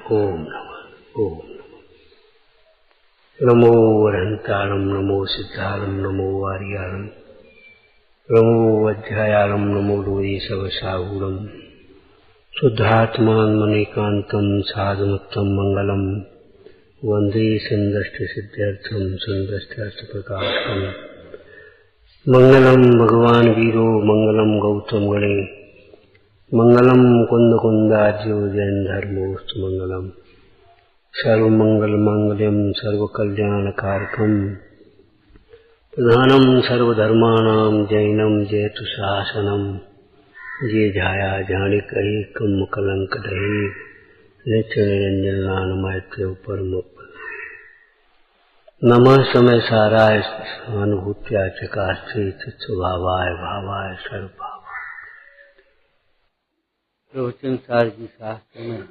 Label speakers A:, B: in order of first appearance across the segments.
A: ओम नमः। ओम नमो अरहंतारम, नमो सिद्धारम, नमो आर्यारम, नमो अध्यायारम, नमो लोये सवसाहूरम, शुद्धात्मान मणिकांतम साधुमुत्तम मंगलम, वंदे संदष्ट सिद्ध्यर्थम संदष्टार्थ प्रकाशकम, मंगलम भगवान वीरो, मंगलम गौतम गणे, मंगलम कुंद कुंदाज्यो जैन धर्मोस्तु मंगलम, सर्वमंगल मंगलम सर्वकल्याणकारकम, प्रधानम सर्वधर्माणां जैनम जयतु शासनम, ये जाया जानिकहि कम कलंक दहे, नेत्र निरंजन नानमैत्रेय परम। नमः समय साराय अनुभूत्या चकास्ते चित्स्वभावाय भावाय सर्वभाव। प्रवचन सार जी शास्त्र में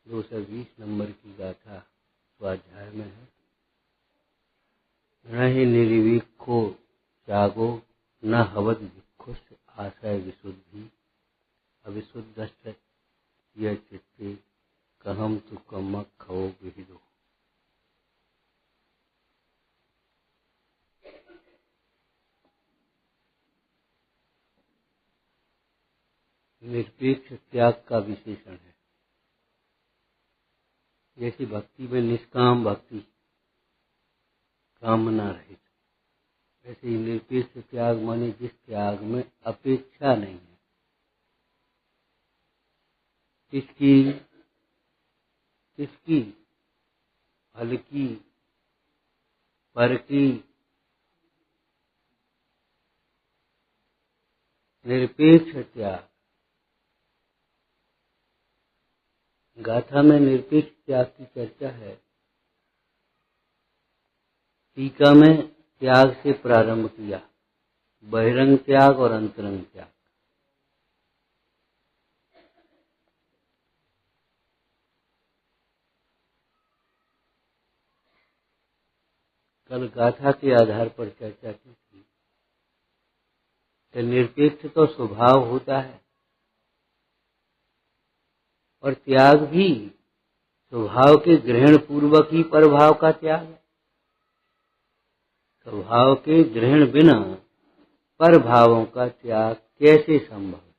A: 220 नंबर की गाथा स्वाध्याय में है। न ही निर्विक को त्यागो, न हवद भिक्षुष आशय विशुद्धि, अविशुद्ध यह चित्ते कहम तु कमक खो विहिदो। निरपेक्ष त्याग का विशेषण है। जैसी भक्ति में निष्काम भक्ति, कामना रहित, वैसे ही निरपेक्ष त्याग माने जिस त्याग में अपेक्षा नहीं है। किसकी फल की, पर की, निरपेक्ष त्याग। गाथा में निरपेक्ष त्याग की चर्चा है। टीका में त्याग से प्रारंभ किया, बहिरंग त्याग और अंतरंग त्याग। कल गाथा के आधार पर चर्चा की थी कि निरपेक्ष तो स्वभाव होता है और त्याग भी स्वभाव के ग्रहण पूर्वक ही परभाव का त्याग है। स्वभाव के ग्रहण बिना परभावों का त्याग कैसे संभव है?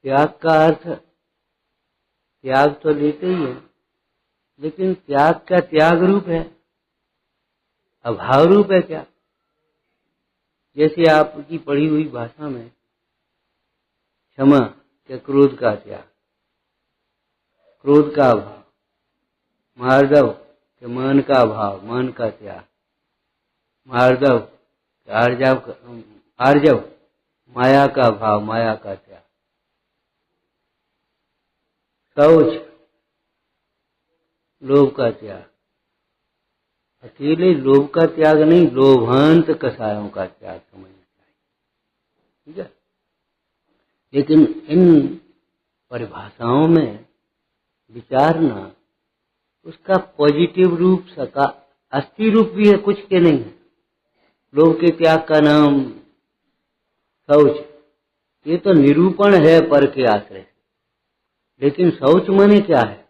A: त्याग का अर्थ त्याग तो लेते ही है, लेकिन त्याग का त्याग रूप है, अभाव रूप है क्या? जैसे आपकी पढ़ी हुई भाषा में क्षमा के क्रोध का त्याग, क्रोध का अभाव, मार्दव के मान का अभाव, मान का त्याग, मार्दव आर्जव माया का अभाव, माया का त्याग, शौच लोभ का त्याग। अकेले लोभ का त्याग नहीं, लोभांत कसायों का त्याग समझना चाहिए। ठीक है, लेकिन इन परिभाषाओं में विचारना उसका पॉजिटिव रूप, सका अस्थि रूप भी है, कुछ के नहीं है। लोभ के त्याग का नाम शौच, ये तो निरूपण है पर के आश्रय। लेकिन शौच माने क्या है?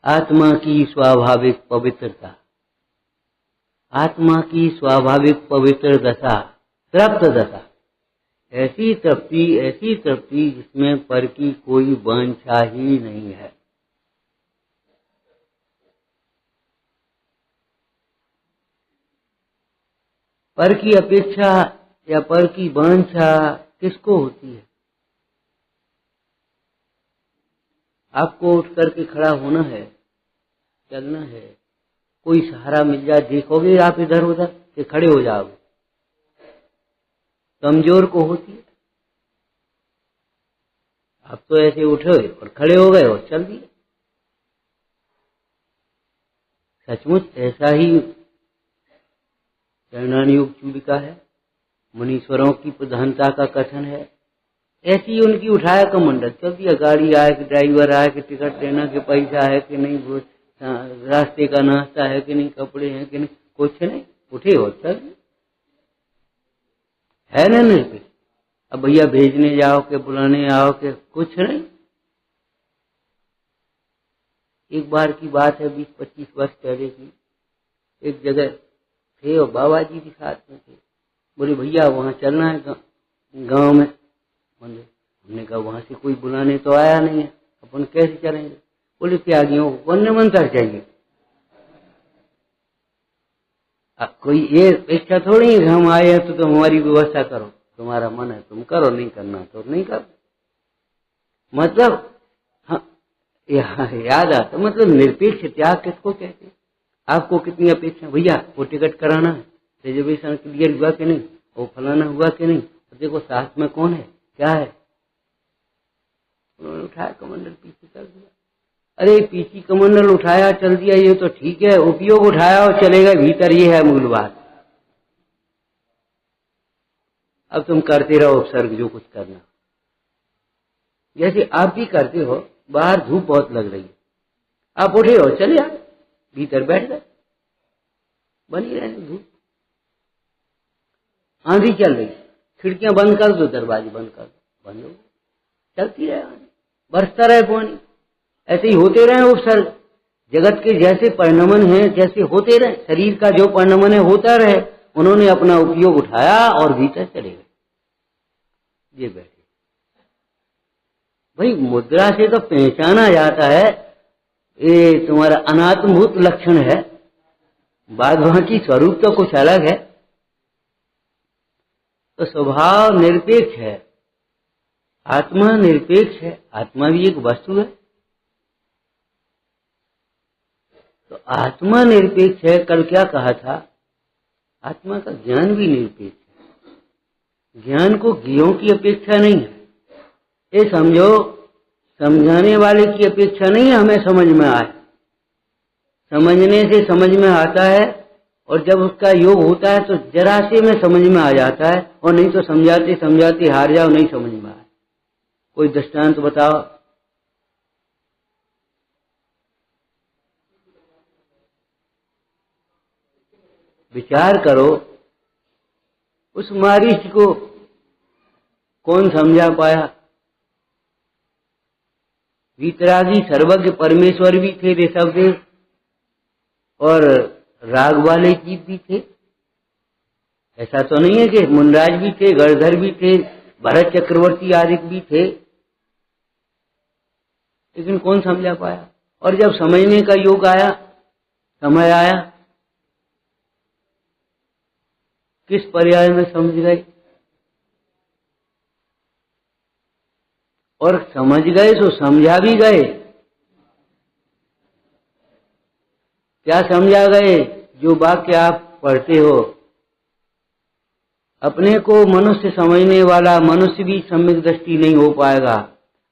A: आत्मा की स्वाभाविक पवित्रता, आत्मा की स्वाभाविक पवित्र दशा, तृप्त दशा। ऐसी तृप्ति जिसमें पर की कोई वांछा ही नहीं है। पर की अपेक्षा या पर की वांछा किसको होती है? आपको उठ करके खड़ा होना है, चलना है, कोई सहारा मिल जाए, देखोगे आप इधर उधर कि खड़े हो जाओगे? कमजोर को होती है। आप तो ऐसे उठे और खड़े हो गए और चल दिए। सचमुच ऐसा ही चरणानुयोग चूलिका है, मुनीश्वरों की प्रधानता का कथन है। ऐसी उनकी उठाया कमंडल, चल दिया। गाड़ी आए कि ड्राइवर आए कि टिकट लेना कि पैसा है कि नहीं, रास्ते का नाश्ता है कि नहीं, कपड़े हैं कि नहीं, कुछ नहीं, उठे और चल दिए। है ना निरपेक्ष? अब भैया भेजने जाओ के बुलाने आओ के कुछ नहीं। एक बार की बात है, 20-25 वर्ष पहले की। एक जगह थे और बाबा जी भी साथ में थे। बोले भैया वहां चलना है गांव में। हमने कहा वहां से कोई बुलाने तो आया नहीं है, अपन कैसे चलेंगे। बोले त्यागियों को कौन निमंत्रण चाहिए। कोई ये इच्छा थोड़ी है हम आए हैं तो तुम हमारी व्यवस्था करो, तुम्हारा मन है तुम करो, नहीं करना तो नहीं करो। मतलब हाँ, याद आता, मतलब निरपेक्ष त्याग किसको कहते हैं। आपको कितनी अपेक्षा, भैया वो टिकट कराना है, रिजर्वेशन क्लियर हुआ कि नहीं, वो फलाना हुआ कि नहीं, तो देखो साथ में कौन है क्या है। उन्होंने उठाया कमंडल पीछे कर दिया। अरे पीछे कमंडल उठाया चल दिया ये तो ठीक है, उपयोग उठाया और चले गए भीतर, ये है मूल बात। अब तुम करते रहो उपसर्ग जो कुछ करना, जैसे आप भी करते हो। बाहर धूप बहुत लग रही है, आप उठे हो चले आए भीतर बैठ गए, बनी रहे धूप। आंधी चल रही, खिड़कियां बंद कर दो, दरवाजे बंद कर दो, बंद हो, चलती रहे आंधी, बरसता रहे पानी। ऐसे ही होते रहे उपसर्ग, जगत के जैसे परिणमन है जैसे होते रहे, शरीर का जो परिणमन है होता रहे। उन्होंने अपना उपयोग उठाया और भीतर चले गए, ये बैठे। भाई मुद्रा से तो पहचाना जाता है ये तुम्हारा अनात्मभूत लक्षण है, बाद वहां की स्वरूप तो कुछ अलग है। तो स्वभाव निरपेक्ष है, आत्मा निरपेक्ष है, आत्मा भी एक वस्तु है। तो आत्मा निरपेक्ष है, कल क्या कहा था, आत्मा का ज्ञान भी निरपेक्ष है। ज्ञान को ज्ञों की अपेक्षा नहीं है, ये समझो समझाने वाले की अपेक्षा नहीं है हमें समझ में आए। समझने से समझ में आता है, और जब उसका योग होता है तो जरा से में समझ में आ जाता है, और नहीं तो समझाते समझाते हार जाओ, नहीं समझ में आए। कोई दृष्टांत बताओ। विचार करो, उस मारीच को कौन समझा पाया। वीतरागी सर्वज्ञ परमेश्वर भी थे ऋषभदेव, और राग वाले जीव भी थे। ऐसा तो नहीं है कि मुनराज भी थे, गणधर भी थे, भरत चक्रवर्ती आदि भी थे, लेकिन कौन समझा पाया। और जब समझने का योग आया, समय आया, किस पर्याय में समझ गए। और समझ गए तो समझा भी गए। क्या समझा गए, जो वाक्य आप पढ़ते हो। अपने को मनुष्य समझने वाला मनुष्य भी सम्यक दृष्टि नहीं हो पाएगा,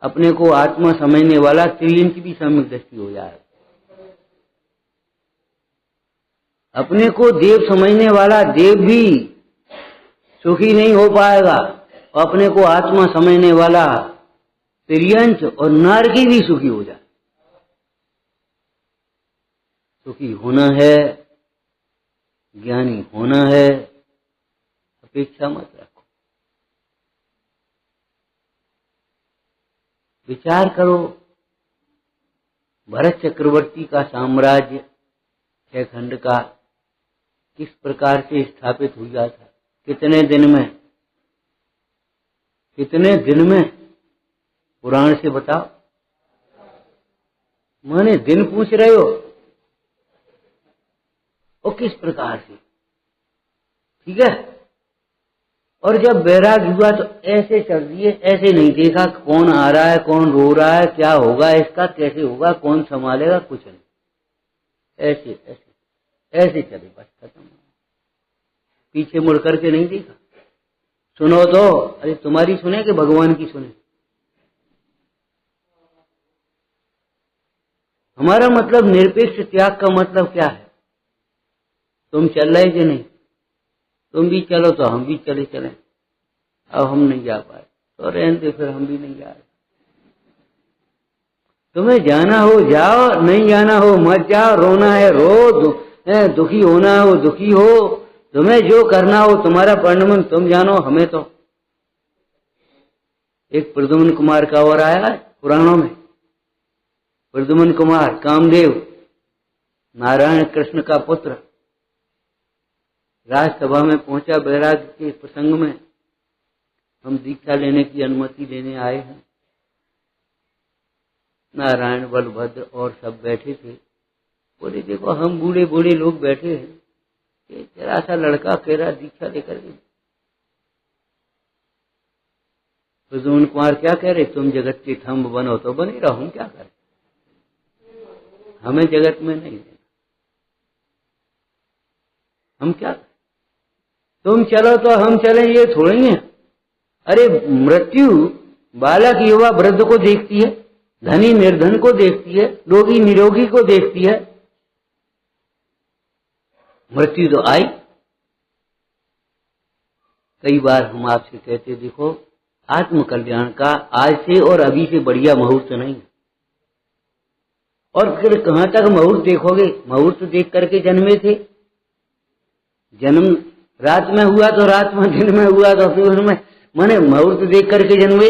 A: अपने को आत्मा समझने वाला त्रियंच भी सम्यक दृष्टि हो जाएगा। अपने को देव समझने वाला देव भी सुखी नहीं हो पाएगा, अपने को आत्मा समझने वाला त्रियंच और नारकी भी सुखी हो जाए। सुखी होना है, ज्ञानी होना है, अपेक्षा मत रखो। विचार करो, भरत चक्रवर्ती का साम्राज्य 6 खंड का किस प्रकार से स्थापित हुआ था, कितने दिन में, कितने दिन में, पुराण से बताओ। माने दिन पूछ रहे हो, और किस प्रकार से, ठीक है। और जब बैराग हुआ तो ऐसे चल दिए, ऐसे नहीं देखा कौन आ रहा है, कौन रो रहा है, क्या होगा इसका, कैसे होगा, कौन संभालेगा, कुछ नहीं, ऐसे ऐसे ऐसे चले, बस खत्म। पीछे मुड़ करके नहीं देखा। सुनो तो, अरे तुम्हारी सुने कि भगवान की सुने। हमारा मतलब निरपेक्ष त्याग का मतलब क्या है। तुम चल रहे कि नहीं, तुम भी चलो तो हम भी चले चले। अब हम नहीं जा पाए तो रहने दे, फिर हम भी नहीं जा रहे। तुम्हें जाना हो जाओ, नहीं जाना हो मत जाओ, रोना है रो, दुखी होना हो दुखी हो, तुम्हें जो करना हो, तुम्हारा परिणमन तुम जानो, हमें तो एक प्रद्युम्न कुमार का और आया है पुराणों में। प्रद्युम्न कुमार कामदेव, नारायण कृष्ण का पुत्र, राजसभा में पहुंचा बैराग के प्रसंग में, हम दीक्षा लेने की अनुमति लेने आए हैं। नारायण, बलभद्र और सब बैठे थे। बोले देखो हम बूढ़े बूढ़े लोग बैठे हैं, ये जरा सा लड़का कह रहा दीक्षा लेकर के। प्रद्युम्न कुमार क्या कह रहे, तुम जगत के थंब बनो तो बने रहो, हम क्या करें, हमें जगत में नहीं देना, हम क्या करें, तुम चलो तो हम चलें, ये थोड़ी है। अरे मृत्यु बालक युवा वृद्ध को देखती है, धनी निर्धन को देखती है, रोगी निरोगी को देखती है। मृत्यु तो आई। कई बार हम आपसे कहते देखो आत्म कल्याण का आज से और अभी से बढ़िया मुहूर्त नहीं है। और फिर कहां तक मुहूर्त देखोगे, मुहूर्त देख करके जन्मे थे, जन्म रात में हुआ तो रात में, दिन में हुआ तो फिर में, माने मुहूर्त देख करके जन्मे।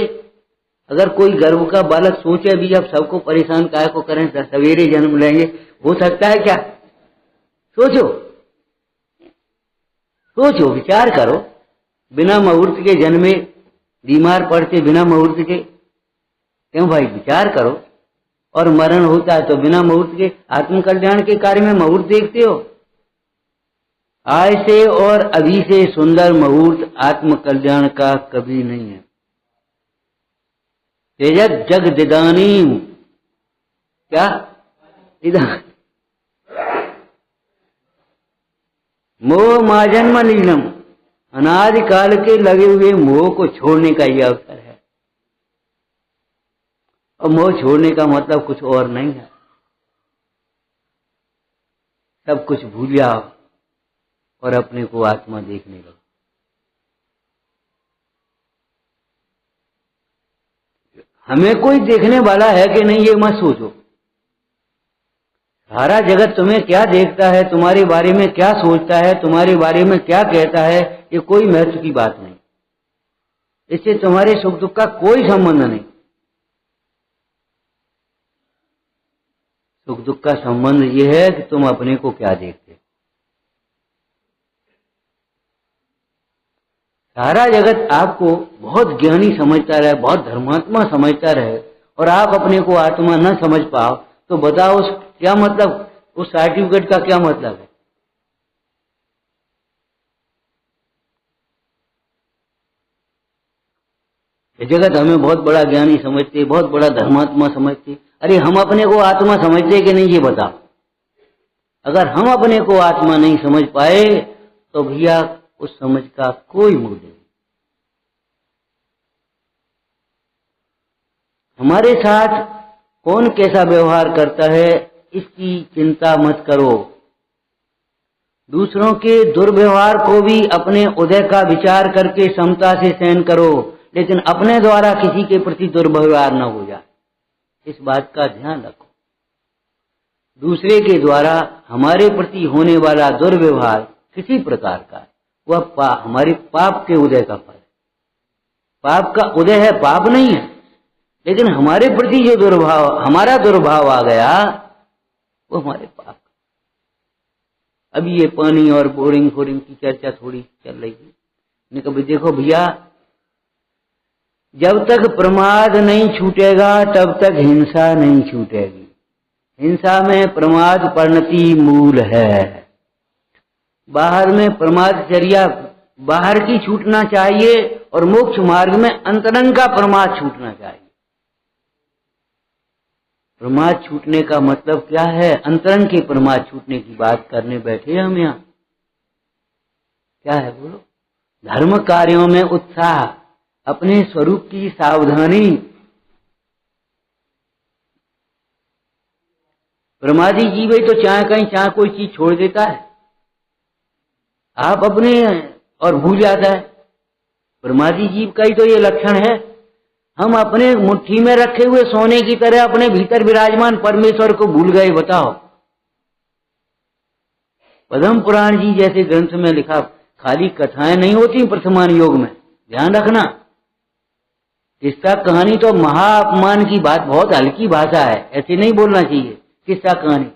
A: अगर कोई गर्भ का बालक सोचे भी अब सबको परेशान काहे को करें, सवेरे जन्म लेंगे, हो सकता है क्या? सोचो सोचो, विचार करो। बिना मुहूर्त के जन्मे, बीमार पड़ते बिना मुहूर्त के, क्यों भाई विचार करो। और मरण होता है तो बिना मुहूर्त के। आत्म कल्याण के कार्य में मुहूर्त देखते हो? आज से और अभी से सुंदर मुहूर्त आत्म कल्याण का कभी नहीं है। तेजक जगदिदानीम, क्या इधर मोह माजन्म लीलम, अनादि काल के लगे हुए मोह को छोड़ने का यह अवसर है। और मोह छोड़ने का मतलब कुछ और नहीं है, सब कुछ भूल जाओ और अपने को आत्मा देखने लगो। हमें कोई देखने वाला है कि नहीं ये मत सोचो। सारा जगत तुम्हें क्या देखता है, तुम्हारे बारे में क्या सोचता है, तुम्हारे बारे में क्या कहता है, ये कोई महत्व की बात नहीं। इससे तुम्हारे सुख दुख का कोई संबंध नहीं। सुख दुख का संबंध ये है कि तुम अपने को क्या देखते। सारा जगत आपको बहुत ज्ञानी समझता रहे, बहुत धर्मात्मा समझता रहे, और आप अपने को आत्मा न समझ पाओ, तो बताओ उस क्या मतलब, उस सर्टिफिकेट का क्या मतलब है? ये जगत हमें बहुत बड़ा ज्ञानी समझते, बहुत बड़ा धर्मात्मा समझते। अरे हम अपने को आत्मा समझते कि नहीं ये बताओ। अगर हम अपने को आत्मा नहीं समझ पाए तो भैया उस समझ का कोई मूल्य नहीं। हमारे साथ कौन कैसा व्यवहार करता है इसकी चिंता मत करो। दूसरों के दुर्व्यवहार को भी अपने उदय का विचार करके समता से सहन करो, लेकिन अपने द्वारा किसी के प्रति दुर्व्यवहार न हो जाए, इस बात का ध्यान रखो। दूसरे के द्वारा हमारे प्रति होने वाला दुर्व्यवहार किसी प्रकार का, वह हमारे पाप के उदय का फल है। पाप का उदय है, पाप नहीं है, लेकिन हमारे प्रति जो दुर्भाव, हमारा दुर्भाव आ गया, वो हमारे पाप। अभी ये पानी और बोरिंग फोरिंग की चर्चा थोड़ी चल रही थी। मैंने कहा देखो भैया, जब तक प्रमाद नहीं छूटेगा तब तक हिंसा नहीं छूटेगी। हिंसा में प्रमाद परिणति मूल है। बाहर में प्रमादचर्या बाहर की छूटना चाहिए और मोक्ष मार्ग में अंतरंग का प्रमाद छूटना चाहिए। प्रमाद छूटने का मतलब क्या है? अंतरंग के प्रमाद छूटने की बात करने बैठे हम यहाँ। क्या है बोलो? धर्म कार्यों में उत्साह, अपने स्वरूप की सावधानी। प्रमादी जीव ही तो चाहे कहीं चाहे कोई चीज छोड़ देता है, आप अपने और भूल जाता है। प्रमादी जीव का ही तो ये लक्षण है। हम अपने मुट्ठी में रखे हुए सोने की तरह अपने भीतर विराजमान परमेश्वर को भूल गए। बताओ, पद्म पुराण जी जैसे ग्रंथ में लिखा, खाली कथाएं नहीं होती वर्तमान योग में, ध्यान रखना। किस्सा कहानी तो महा अपमान की बात, बहुत हल्की भाषा है, ऐसे नहीं बोलना चाहिए किस्सा कहानी।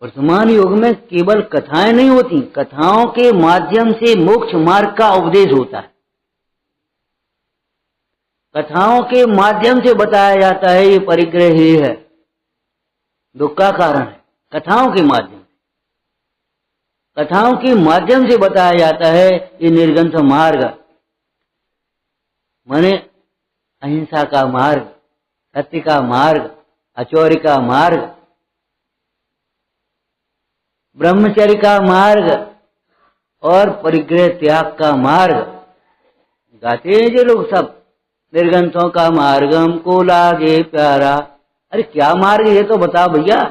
A: वर्तमान युग में केवल कथाएं नहीं होती, कथाओं के माध्यम से मोक्ष मार्ग का उपदेश होता है। कथाओं के माध्यम से बताया जाता है ये परिग्रह ये है, दुख का कारण है। कथाओं के माध्यम, कथाओं के माध्यम से बताया जाता है ये निर्ग्रंथ मार्ग, माने अहिंसा का मार्ग, सत्य का मार्ग, अचौर्य का मार्ग, ब्रह्मचर्य का मार्ग और परिग्रह त्याग का मार्ग। गाते हैं ये लोग सब, निर्ग्रंथों का मार्ग हमको लागे प्यारा। अरे क्या मार्ग ये तो बता भैया,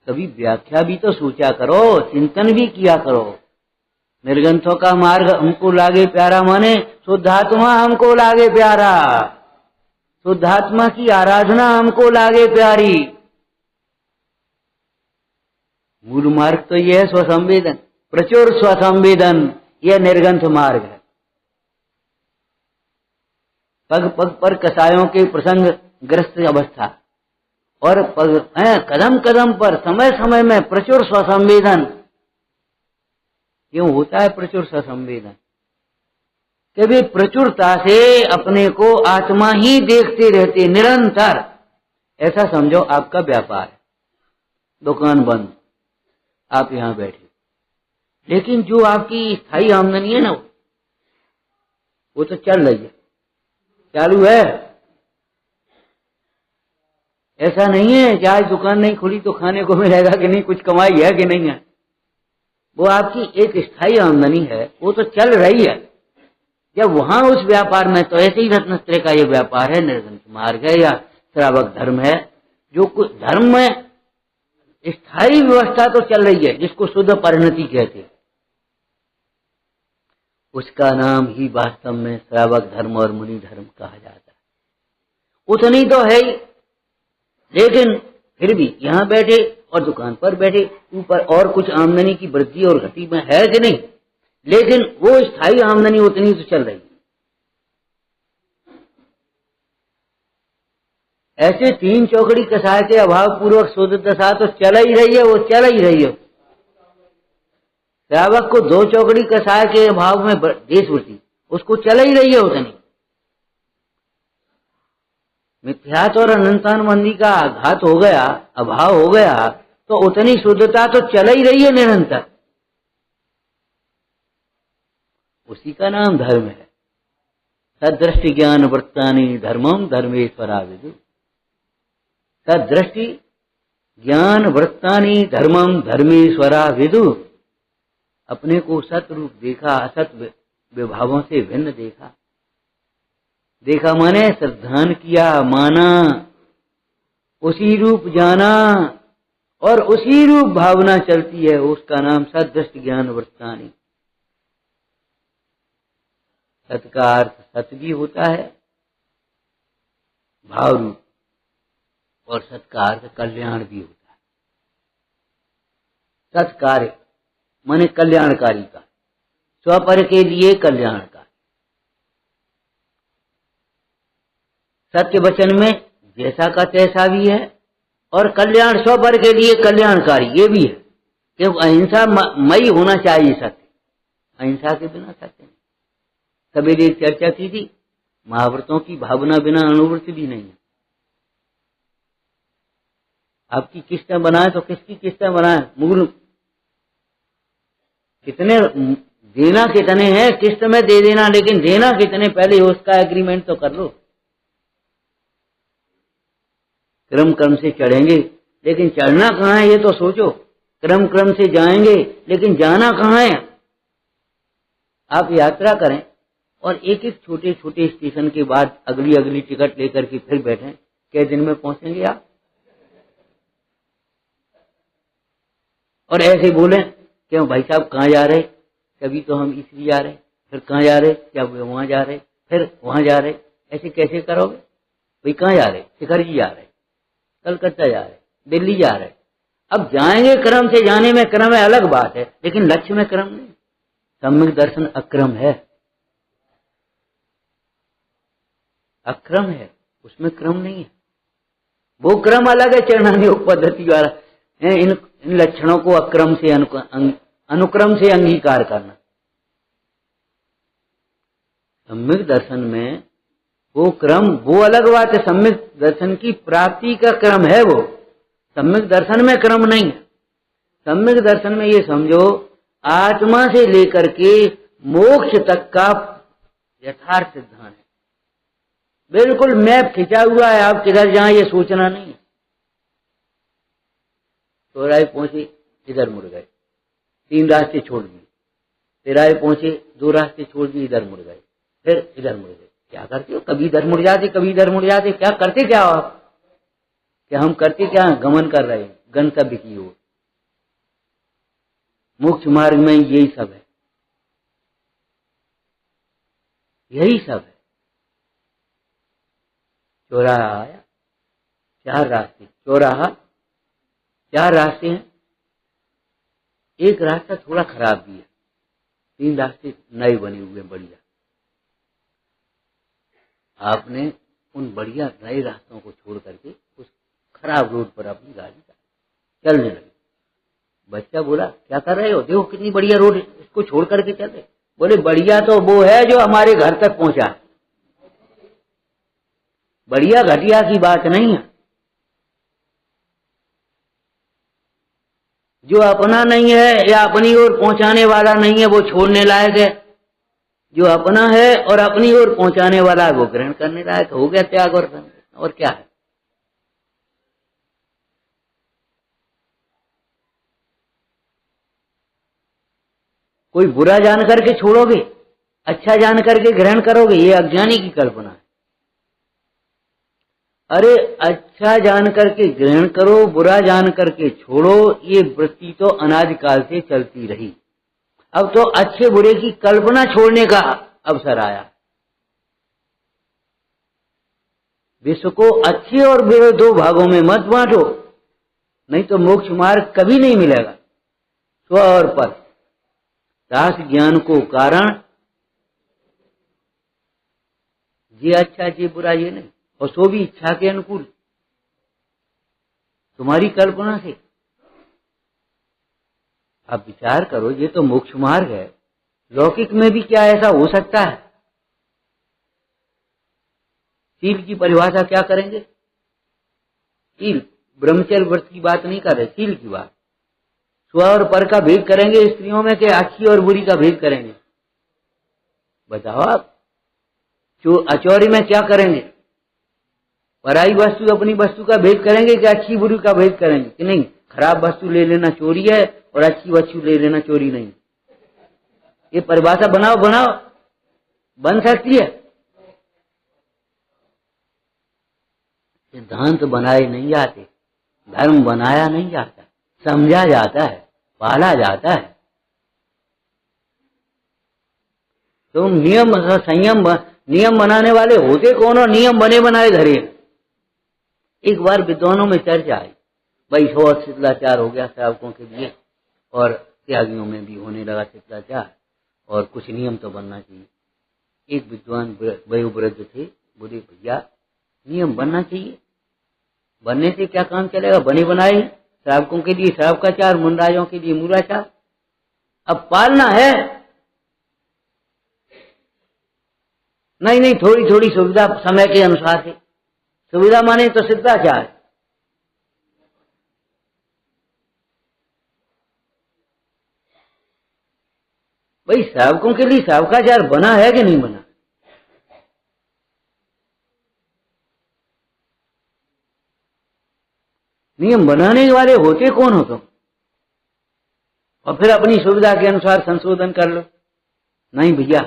A: कभी व्याख्या भी तो सोचा करो, चिंतन भी किया करो। निर्ग्रंथों का मार्ग हमको लागे प्यारा माने शुद्धात्मा हमको लागे प्यारा, शुद्धात्मा की आराधना हमको लागे प्यारी। मूल मार्ग तो यह है स्वसंवेदन, प्रचुर स्वसंवेदन, यह निर्ग्रंथ मार्ग है। पग पग पर कसायों के प्रसंग ग्रस्त अवस्था और कदम कदम पर समय समय में प्रचुर स्वसंवेदन। क्यों होता है प्रचुर स्वसंवेदन? कि वे प्रचुरता से अपने को आत्मा ही देखते रहते निरंतर। ऐसा समझो आपका व्यापार है, दुकान बंद, आप यहां बैठे, लेकिन जो आपकी स्थायी आमदनी है ना वो तो चल रही है, चालू है। ऐसा नहीं है कि आज दुकान नहीं खुली तो खाने को मिलेगा कि नहीं, कुछ कमाई है कि नहीं है। वो आपकी एक स्थायी आमदनी है, वो तो चल रही है। जब वहां उस व्यापार में, तो ऐसे ही रत्नत्रय का ये व्यापार है, निर्ग्रंथ मार्ग है या श्रावक धर्म है। जो कुछ धर्म में स्थायी व्यवस्था तो चल रही है, जिसको शुद्ध परिणति कहते हैं, उसका नाम ही वास्तव में श्रावक धर्म और मुनि धर्म कहा जाता है। उतनी तो है ही, लेकिन फिर भी यहां बैठे और दुकान पर बैठे, ऊपर और कुछ आमदनी की वृद्धि और घटी में है कि नहीं, लेकिन वो स्थायी आमदनी उतनी तो चल रही है। ऐसे तीन चौकड़ी कसाय के अभाव पूर्वक शुद्ध दशा तो चल ही रही है, वो चल ही रही है। श्रावक को दो चौकड़ी कसाय के अभाव में देशवृत्ति, उसको चल ही रही है उतनी। मिथ्यात्व और अनंतान मंदी का आघात हो गया, अभाव हो गया, तो उतनी शुद्धता तो चल ही रही है निरंतर। उसी का नाम धर्म है। सदृष्टि ज्ञान वृत्तानि धर्मम धर्मेश्वरा विदु। सदृष्टि ज्ञान वृत्तानि धर्मम धर्मेश्वरा विदु। अपने को सत रूप देखा, असत विभावों से भिन्न देखा। देखा माने श्रद्धान किया, माना, उसी रूप जाना और उसी रूप भावना चलती है, उसका नाम सदृष्टि ज्ञान वृत्तानि। सत का अर्थ सत भी होता है भाव रूप, और सत का अर्थ कल्याण भी होता है। सत्कार्य माने कल्याणकारी का, स्वपर के लिए कल्याण का। सत्य वचन में जैसा का तैसा भी है, और कल्याण स्वपर के लिए कल्याणकारी ये भी है, क्योंकि अहिंसा मई होना चाहिए सत्य, अहिंसा के बिना सत्य नहीं। सवेरे एक चर्चा की थी, महाव्रतों की भावना बिना अनुव्रत भी नहीं है। आपकी किस्तें बनाए तो किसकी किस्तें बनाए, मूल कितने देना कितने हैं, किस्त में दे देना, लेकिन देना कितने पहले उसका एग्रीमेंट तो कर लो। क्रम क्रम से चढ़ेंगे, लेकिन चढ़ना कहाँ है ये तो सोचो। क्रम क्रम से जाएंगे, लेकिन जाना कहाँ है। आप यात्रा करें और एक एक छोटे छोटे स्टेशन के बाद अगली अगली टिकट लेकर के फिर बैठें, कै दिन में पहुंचेंगे आप। और ऐसे बोलें क्यों भाई साहब कहाँ जा रहे, कभी तो हम इसलिए जा रहे, फिर कहाँ जा रहे, क्या वहां जा रहे, फिर वहां जा रहे, ऐसे कैसे करोगे भाई। कहाँ जा रहे, शिखर जी जा रहे, कलकत्ता जा रहे, दिल्ली जा रहे। अब जाएंगे क्रम से, जाने में क्रम है अलग बात है, लेकिन लक्ष्य में क्रम नहीं। सम्यक दर्शन अक्रम है, अक्रम है, उसमें क्रम नहीं है। वो क्रम अलग है चरणानी योग पद्धति वाला। इन लक्षणों को अक्रम से अनुक्रम से अंगीकार करना। सम्यक दर्शन में वो क्रम, वो अलग बात है। सम्यक दर्शन की प्राप्ति का क्रम है वो, सम्यक दर्शन में क्रम नहीं है। सम्यक दर्शन में ये समझो आत्मा से लेकर के मोक्ष तक का यथार्थ सिद्धांत है। बिल्कुल मैप खिंचा हुआ है, आप किधर जाएं ये सोचना नहीं है। चौराहे पहुंचे, इधर मुड़ गए, 3 रास्ते छोड़ दिए। तिराहे पहुंचे, 2 रास्ते छोड़ दिए, इधर मुड़ गए, फिर इधर मुड़ गए। क्या करते हो? कभी इधर मुड़ जाते, कभी इधर मुड़ जाते। क्या करते क्या हो आप? क्या हम करते क्या? गमन कर रहे हैं गंतव्य की ओर। मोक्ष मार्ग में यही सब है, यही सब है। चौराहा आया, 4 रास्ते, चौराहा 4 रास्ते हैं। एक रास्ता थोड़ा खराब भी है, 3 रास्ते नए बने हुए बढ़िया। आपने उन बढ़िया नए रास्तों को छोड़ करके उस खराब रोड पर अपनी गाड़ी चलने लगे। बच्चा बोला क्या कर रहे हो? देखो कितनी बढ़िया रोड, इसको छोड़ करके चल रहे। बोले बढ़िया तो वो है जो हमारे घर तक पहुंचा, बढ़िया घटिया की बात नहीं है। जो अपना नहीं है या अपनी ओर पहुंचाने वाला नहीं है वो छोड़ने लायक है। जो अपना है और अपनी ओर पहुंचाने वाला है वो ग्रहण करने लायक। हो गया त्याग और क्या है। कोई बुरा जान करके छोड़ोगे, अच्छा जान करके ग्रहण करोगे, ये अज्ञानी की कल्पना है। अरे अच्छा जान करके ग्रहण करो, बुरा जान करके छोड़ो, ये वृत्ति तो अनादिकाल से चलती रही। अब तो अच्छे बुरे की कल्पना छोड़ने का अवसर आया। विश्व को अच्छे और बुरे 2 भागों में मत बांटो, नहीं तो मोक्ष मार्ग कभी नहीं मिलेगा। स्व और पर, दास ज्ञान को कारण, ये अच्छा ये बुरा ये नहीं, और सो भी इच्छा के अनुकूल, तुम्हारी कल्पना से। आप विचार करो, ये तो मोक्ष मार्ग है। लौकिक में भी क्या ऐसा हो सकता है? शील की परिभाषा क्या करेंगे? शील ब्रह्मचर्य व्रत की बात नहीं कर रहे, शील की बात। स्व और पर का भेद करेंगे स्त्रियों में, कि अच्छी और बुरी का भेद करेंगे? बताओ आप। अचौरी में क्या करेंगे? पराई वस्तु अपनी वस्तु का भेद करेंगे कि अच्छी बुरी का भेद करेंगे? कि नहीं, खराब वस्तु ले लेना चोरी है और अच्छी वस्तु ले लेना चोरी नहीं। ये परिभाषा बनाओ, बन सकती है? सिद्धांत बनाए नहीं जाते, धर्म बनाया नहीं जाता, समझा जाता है, पाला जाता है। तुम नियम संयम नियम बनाने वाले होते कौन और नियम बने बनाए धरे? एक बार विद्वानों में चर्चा आई, भाई बहुत शिथिलाचार हो गया श्रावकों के लिए और त्यागियों में भी होने लगा शिथिलाचार, और कुछ नियम तो बनना चाहिए। एक विद्वान वयोवृद्ध थे, बोले भैया नियम बनना चाहिए, बनने से क्या काम चलेगा? बने बनाए श्रावकों के लिए श्रावकाचार, मुनराजों के लिए मूलाचार, अब पालना है। नहीं, थोड़ी थोड़ी सुविधा समय के अनुसार से। सुविधा माने तो शिष्टाचार। भाई श्रावकों के लिए श्रावकाचार बना है कि नहीं बना? नियम बनाने वाले होते कौन हो तुम? और फिर अपनी सुविधा के अनुसार संशोधन कर लो। नहीं भैया,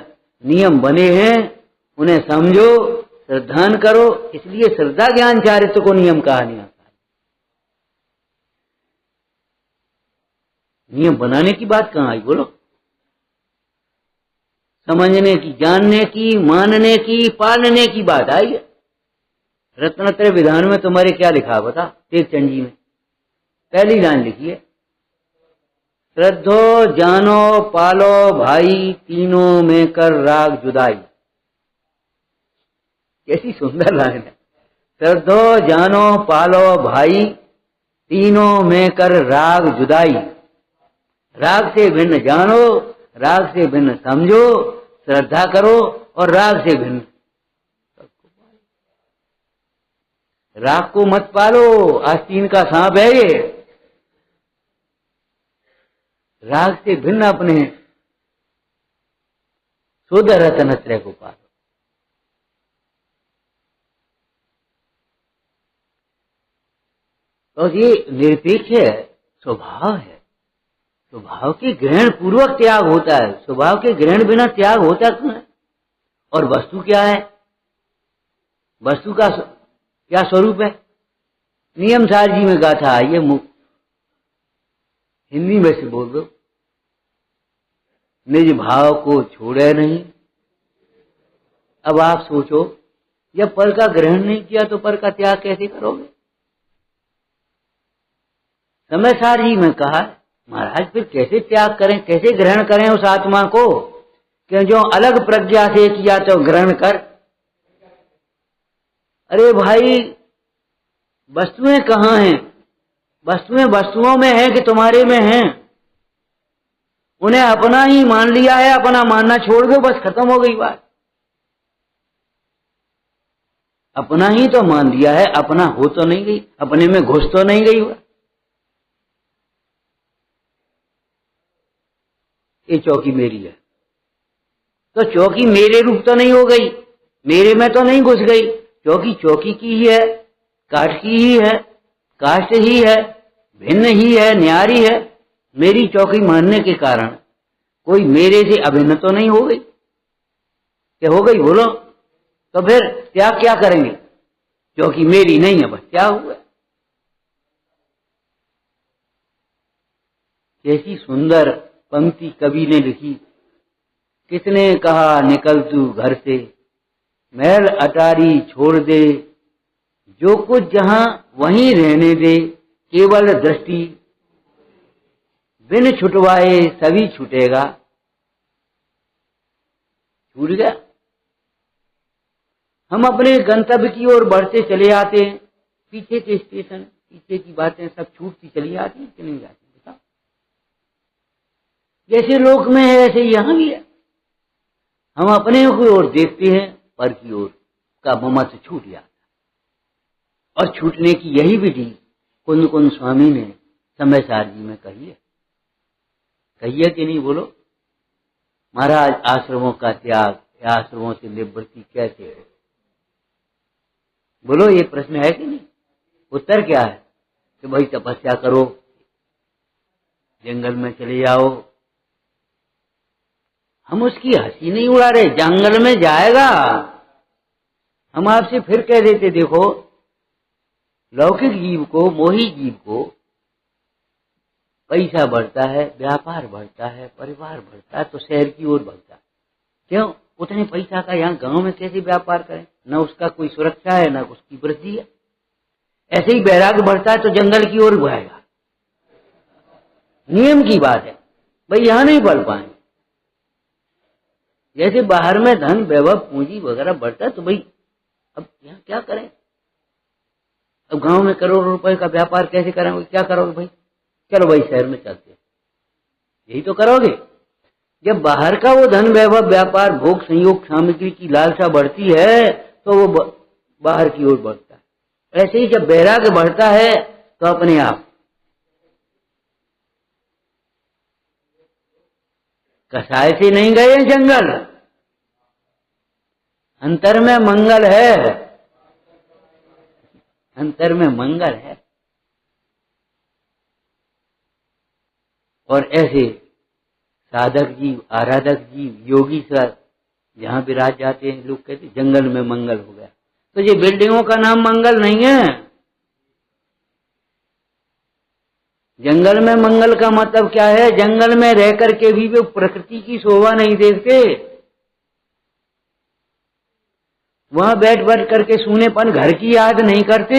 A: नियम बने हैं, उन्हें समझो, श्रद्धान करो। इसलिए श्रद्धा ज्ञान चारित्र को नियम कहा नहीं आता। नियम बनाने की बात कहां आई बोलो? समझने की, जानने की, मानने की, पालने की बात आई है। रत्नत्रय विधान में तुम्हारे क्या लिखा बता? तेज चंडी में पहली लाइन लिखी है, श्रद्धो जानो पालो भाई, तीनों में कर राग जुदाई। कैसी सुंदर लाइन है। श्रद्धो जानो पालो भाई, तीनों में कर राग जुदाई। राग से भिन्न जानो, राग से भिन्न समझो, श्रद्धा करो और राग से भिन्न। राग को मत पालो, आस्तीन का सांप है ये। राग से भिन्न अपने शुद्ध रत्नत्रय को पालो। तो ये निरपेक्ष स्वभाव है। स्वभाव के ग्रहण पूर्वक त्याग होता है, स्वभाव के ग्रहण बिना त्याग होता क्यों है? और वस्तु क्या है? वस्तु का क्या स्वरूप है? नियम सार जी में गाथा है, ये हिंदी में से बोल दो। निज भाव को छोड़े नहीं। अब आप सोचो, जब पर का ग्रहण नहीं किया तो पर का त्याग कैसे करोगे? समय सार जी में कहा, महाराज फिर कैसे त्याग करें, कैसे ग्रहण करें उस आत्मा को कि जो अलग प्रज्ञा से किया तो ग्रहण कर। अरे भाई, वस्तुएं कहाँ हैं? वस्तुएं वस्तुओं में है कि तुम्हारे में हैं? उन्हें अपना ही मान लिया है, अपना मानना छोड़ दो, बस खत्म हो गई बात। अपना ही तो मान लिया है, अपना हो तो नहीं गई, अपने में घुस तो नहीं गई। ये चौकी मेरी है तो चौकी मेरे रूप तो नहीं हो गई, मेरे में तो नहीं घुस गई। चौकी चौकी की ही है, काठ की ही है, काष्ठ ही है, भिन्न ही है, न्यारी है। मेरी चौकी मानने के कारण कोई मेरे से अभिन्न तो नहीं हो गई। क्या हो गई बोलो? तो फिर त्याग क्या करेंगे? चौकी मेरी नहीं है, बस क्या हुआ। कैसी सुंदर पंक्ति कवि ने लिखी। किसने कहा निकल तू घर से, महल अटारी छोड़ दे, जो कुछ जहां वहीं रहने दे, केवल दृष्टि बिन छुटवाए सभी छूटेगा। छूट गया। हम अपने गंतव्य की ओर बढ़ते चले आते हैं, पीछे के स्टेशन, पीछे की बातें सब छूटती चली आती हैं कि नहीं जाती? बताओ। जैसे लोक में है ऐसे यहां भी है। हम अपने की ओर देखते हैं, पर की ओर का ममत्व छूट जाता। और छूटने की यही विधि कुंद कुंद स्वामी ने समय सार जी में कही है। कही है कि नहीं बोलो? महाराज, आश्रमों का त्याग या आश्रमों से निवृत्ति कैसे है? बोलो, ये प्रश्न है कि नहीं? उत्तर क्या है कि भाई तपस्या करो, जंगल में चले जाओ। हम उसकी हंसी नहीं उड़ा रहे, जंगल में जाएगा। हम आपसे फिर कह देते, देखो लौकिक जीव को, मोही जीव को पैसा बढ़ता है, व्यापार बढ़ता है, परिवार बढ़ता है तो शहर की ओर बढ़ता है। क्यों? उतने पैसा का यहाँ गांव में कैसे व्यापार करें? न उसका कोई सुरक्षा है, न उसकी वृद्धि है। ऐसे ही वैराग्य बढ़ता है तो जंगल की ओर बढ़ेगा। नियम की बात है भाई, यहां नहीं बढ़ पाए। जैसे बाहर में धन, वैभव, पूंजी वगैरह बढ़ता है तो भाई अब यहाँ क्या करें? अब गांव में करोड़ों रुपए का व्यापार कैसे करेंगे? क्या करोगे भाई? चलो भाई शहर में चलते हैं। यही तो करोगे। जब बाहर का वो धन, वैभव, व्यापार, भोग, संयोग, सामग्री की लालसा बढ़ती है तो वो बाहर की ओर बढ़ता है। ऐसे ही जब वैराग्य बढ़ता है तो अपने आप कसाय से नहीं गए जंगल, अंतर में मंगल है, अंतर में मंगल है। और ऐसे साधक जीव, आराधक जीव, योगी सर जहां विराज जाते हैं, लोग कहते जंगल में मंगल हो गया। तो ये बिल्डिंगों का नाम मंगल नहीं है। जंगल में मंगल का मतलब क्या है? जंगल में रह करके भी वे प्रकृति की शोभा नहीं देखते। वहां बैठ बैठ करके सूनेपन घर की याद नहीं करते।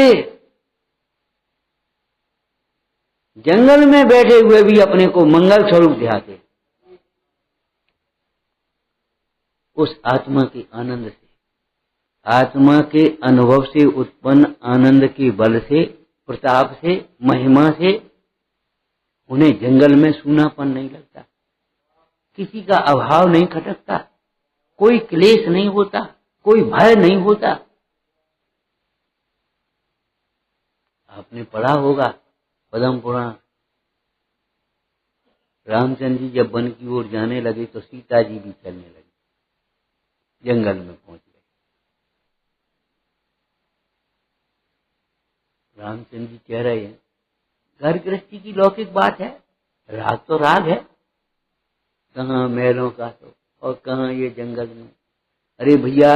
A: जंगल में बैठे हुए भी अपने को मंगल स्वरूप ध्याते, उस आत्मा के आनंद से, आत्मा के अनुभव से उत्पन्न आनंद के बल से, प्रताप से, महिमा से उन्हें जंगल में सूनापन नहीं लगता, किसी का अभाव नहीं खटकता, कोई क्लेश नहीं होता, कोई भय नहीं होता। आपने पढ़ा होगा पद्म पुराण, रामचंद्र जी जब वन की ओर जाने लगे तो सीता जी भी चलने लगी, जंगल में पहुंच गए। रामचंद्र जी कह रहे हैं घर गृहस्थी की लौकिक बात है, राग तो राग है, कहाँ महलों का तो और कहाँ ये जंगल में। अरे भैया,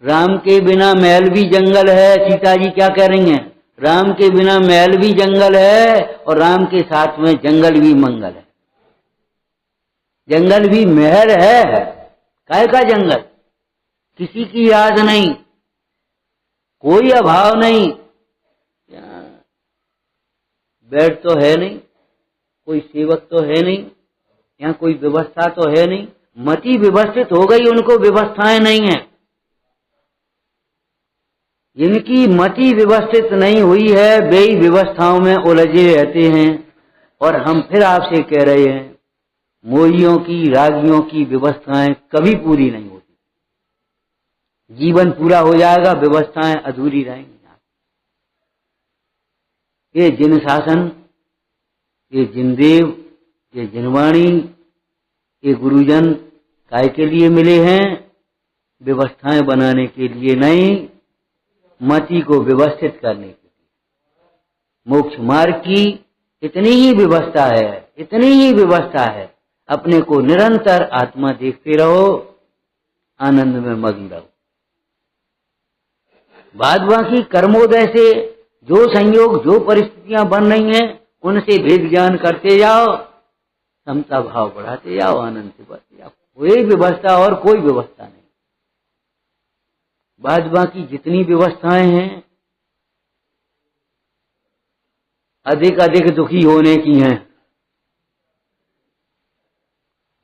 A: राम के बिना महल भी जंगल है। सीता जी क्या कह रही हैं? राम के बिना महल भी जंगल है और राम के साथ में जंगल भी मंगल है। जंगल भी महल है, काय का जंगल, किसी की याद नहीं, कोई अभाव नहीं, बेड तो है नहीं, कोई सेवक तो है नहीं, यहाँ कोई व्यवस्था तो है नहीं, मति व्यवस्थित हो गई, उनको व्यवस्थाएं नहीं है। जिनकी मति व्यवस्थित नहीं हुई है वे ही व्यवस्थाओं में उलझे रहते हैं। और हम फिर आपसे कह रहे हैं, मोहियों की, रागियों की व्यवस्थाएं कभी पूरी नहीं होती। जीवन पूरा हो जाएगा, व्यवस्थाएं अधूरी रहेंगी। ये जिन शासन, ये जिनदेव, ये जिनवाणी, ये गुरुजन काय के लिए मिले हैं? व्यवस्थाएं बनाने के लिए नहीं, मति को व्यवस्थित करने के लिए। मोक्ष मार्ग की इतनी ही व्यवस्था है, इतनी ही व्यवस्था है। अपने को निरंतर आत्मा देखते रहो, आनंद में मग्न रहो। बाद बाकी कर्मोदय से जो संयोग, जो परिस्थितियां बन रही हैं, उनसे भेद ज्ञान करते जाओ, समता भाव बढ़ाते जाओ, आनंद से बढ़ते जाओ। कोई व्यवस्था और कोई व्यवस्था नहीं। बाद बाकी जितनी व्यवस्थाएं हैं अधिक अधिक दुखी होने की हैं,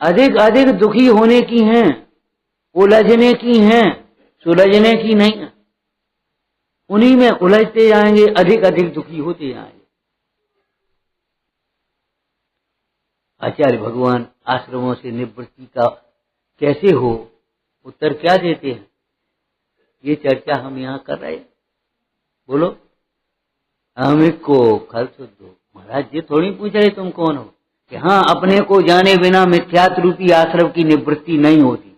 A: अधिक अधिक दुखी होने की हैं, उलझने की हैं, सुलझने की नहीं है। उन्हीं में उलझते जाएंगे, अधिक अधिक दुखी होते जाएंगे। आचार्य भगवान आश्रमों से निवृत्ति का कैसे हो, उत्तर क्या देते हैं? ये चर्चा हम यहाँ कर रहे हैं। बोलो, अहमिक को खल शुद्धो। महाराज जी थोड़ी पूछ रहे तुम कौन हो कि हाँ, अपने को जाने बिना मिथ्यात्व रूपी आश्रम की निवृत्ति नहीं होती।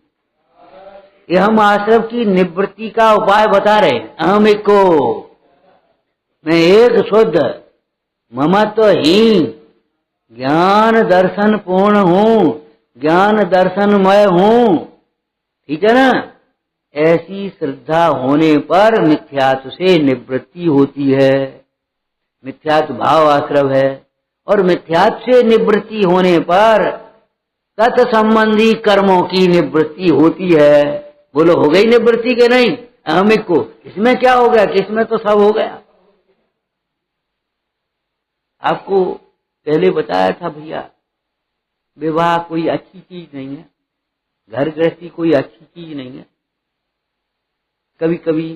A: ये हम आश्रम की निवृत्ति का उपाय बता रहे हैं। अहमिक को, मैं एक शुद्ध ममत्वहीन ज्ञान दर्शन पूर्ण हूँ, ज्ञान दर्शनमय हूँ। ठीक है ना? ऐसी श्रद्धा होने पर मिथ्यात्व से निवृत्ति होती है। मिथ्यात्व भाव आश्रम है और मिथ्यात्व से निवृत्ति होने पर तत्संबंधी कर्मों की निवृत्ति होती है। बोलो, हो गई निवृत्ति के नहीं? अहमिक को इसमें क्या हो गया? किसमें तो सब हो गया। आपको पहले बताया था भैया, विवाह कोई अच्छी चीज नहीं है, घर गृहस्थी कोई अच्छी चीज नहीं है। कभी कभी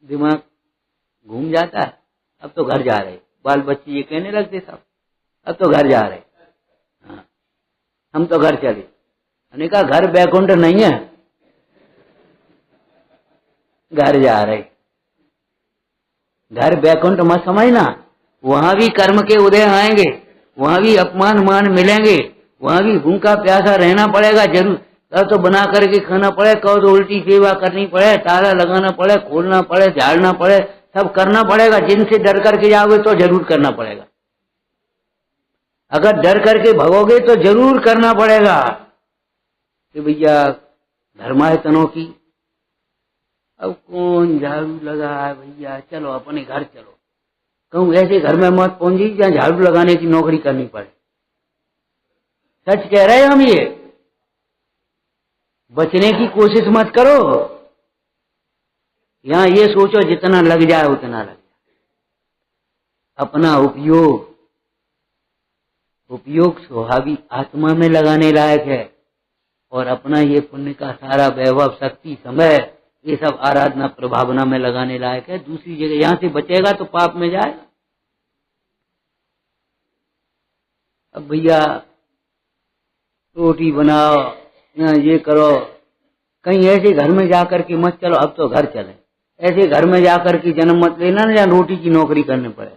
A: दिमाग घूम जाता है, अब तो घर जा रहे, बाल बच्चे ये कहने लगते सब, अब तो घर जा रहे, हाँ, हम तो घर चले। मैंने कहा घर बैकुंठ नहीं है, घर जा रहे। घर बैकुंठ मत समझना, वहां भी कर्म के उदय आएंगे, वहां भी अपमान मान मिलेंगे, वहां भी भूखा प्यासा रहना पड़ेगा जरूर। कहो तो बना करके खाना पड़े, कहो तो उल्टी सेवा करनी पड़े, ताला लगाना पड़े, खोलना पड़े, झाड़ना पड़े, सब करना पड़ेगा। जिनसे डर करके जाओगे तो जरूर करना पड़ेगा। अगर डर करके भगोगे तो जरूर करना पड़ेगा। कि भैया धर्मायतनों की अब कौन झाड़ू लगा है भैया, चलो अपने घर चलो। कहूँ ऐसे घर में मत पहुंची जहाँ झाड़ू लगाने की नौकरी करनी पड़े। सच कह रहे हैं हम, ये बचने की कोशिश मत करो। यहाँ ये सोचो जितना लग जाए उतना लग जाए। अपना उपयोग उपयोग स्वाभाविक आत्मा में लगाने लायक है, और अपना ये पुण्य का सारा वैभव, शक्ति, समय, ये सब आराधना प्रभावना में लगाने लायक है। दूसरी जगह यहाँ से बचेगा तो पाप में जाएगा। अब भैया रोटी बनाओ, ये करो, कहीं ऐसे घर में जाकर के मत चलो, अब तो घर चले, ऐसे घर में जाकर के जन्म मत लेना ना जहाँ रोटी की नौकरी करने पड़े।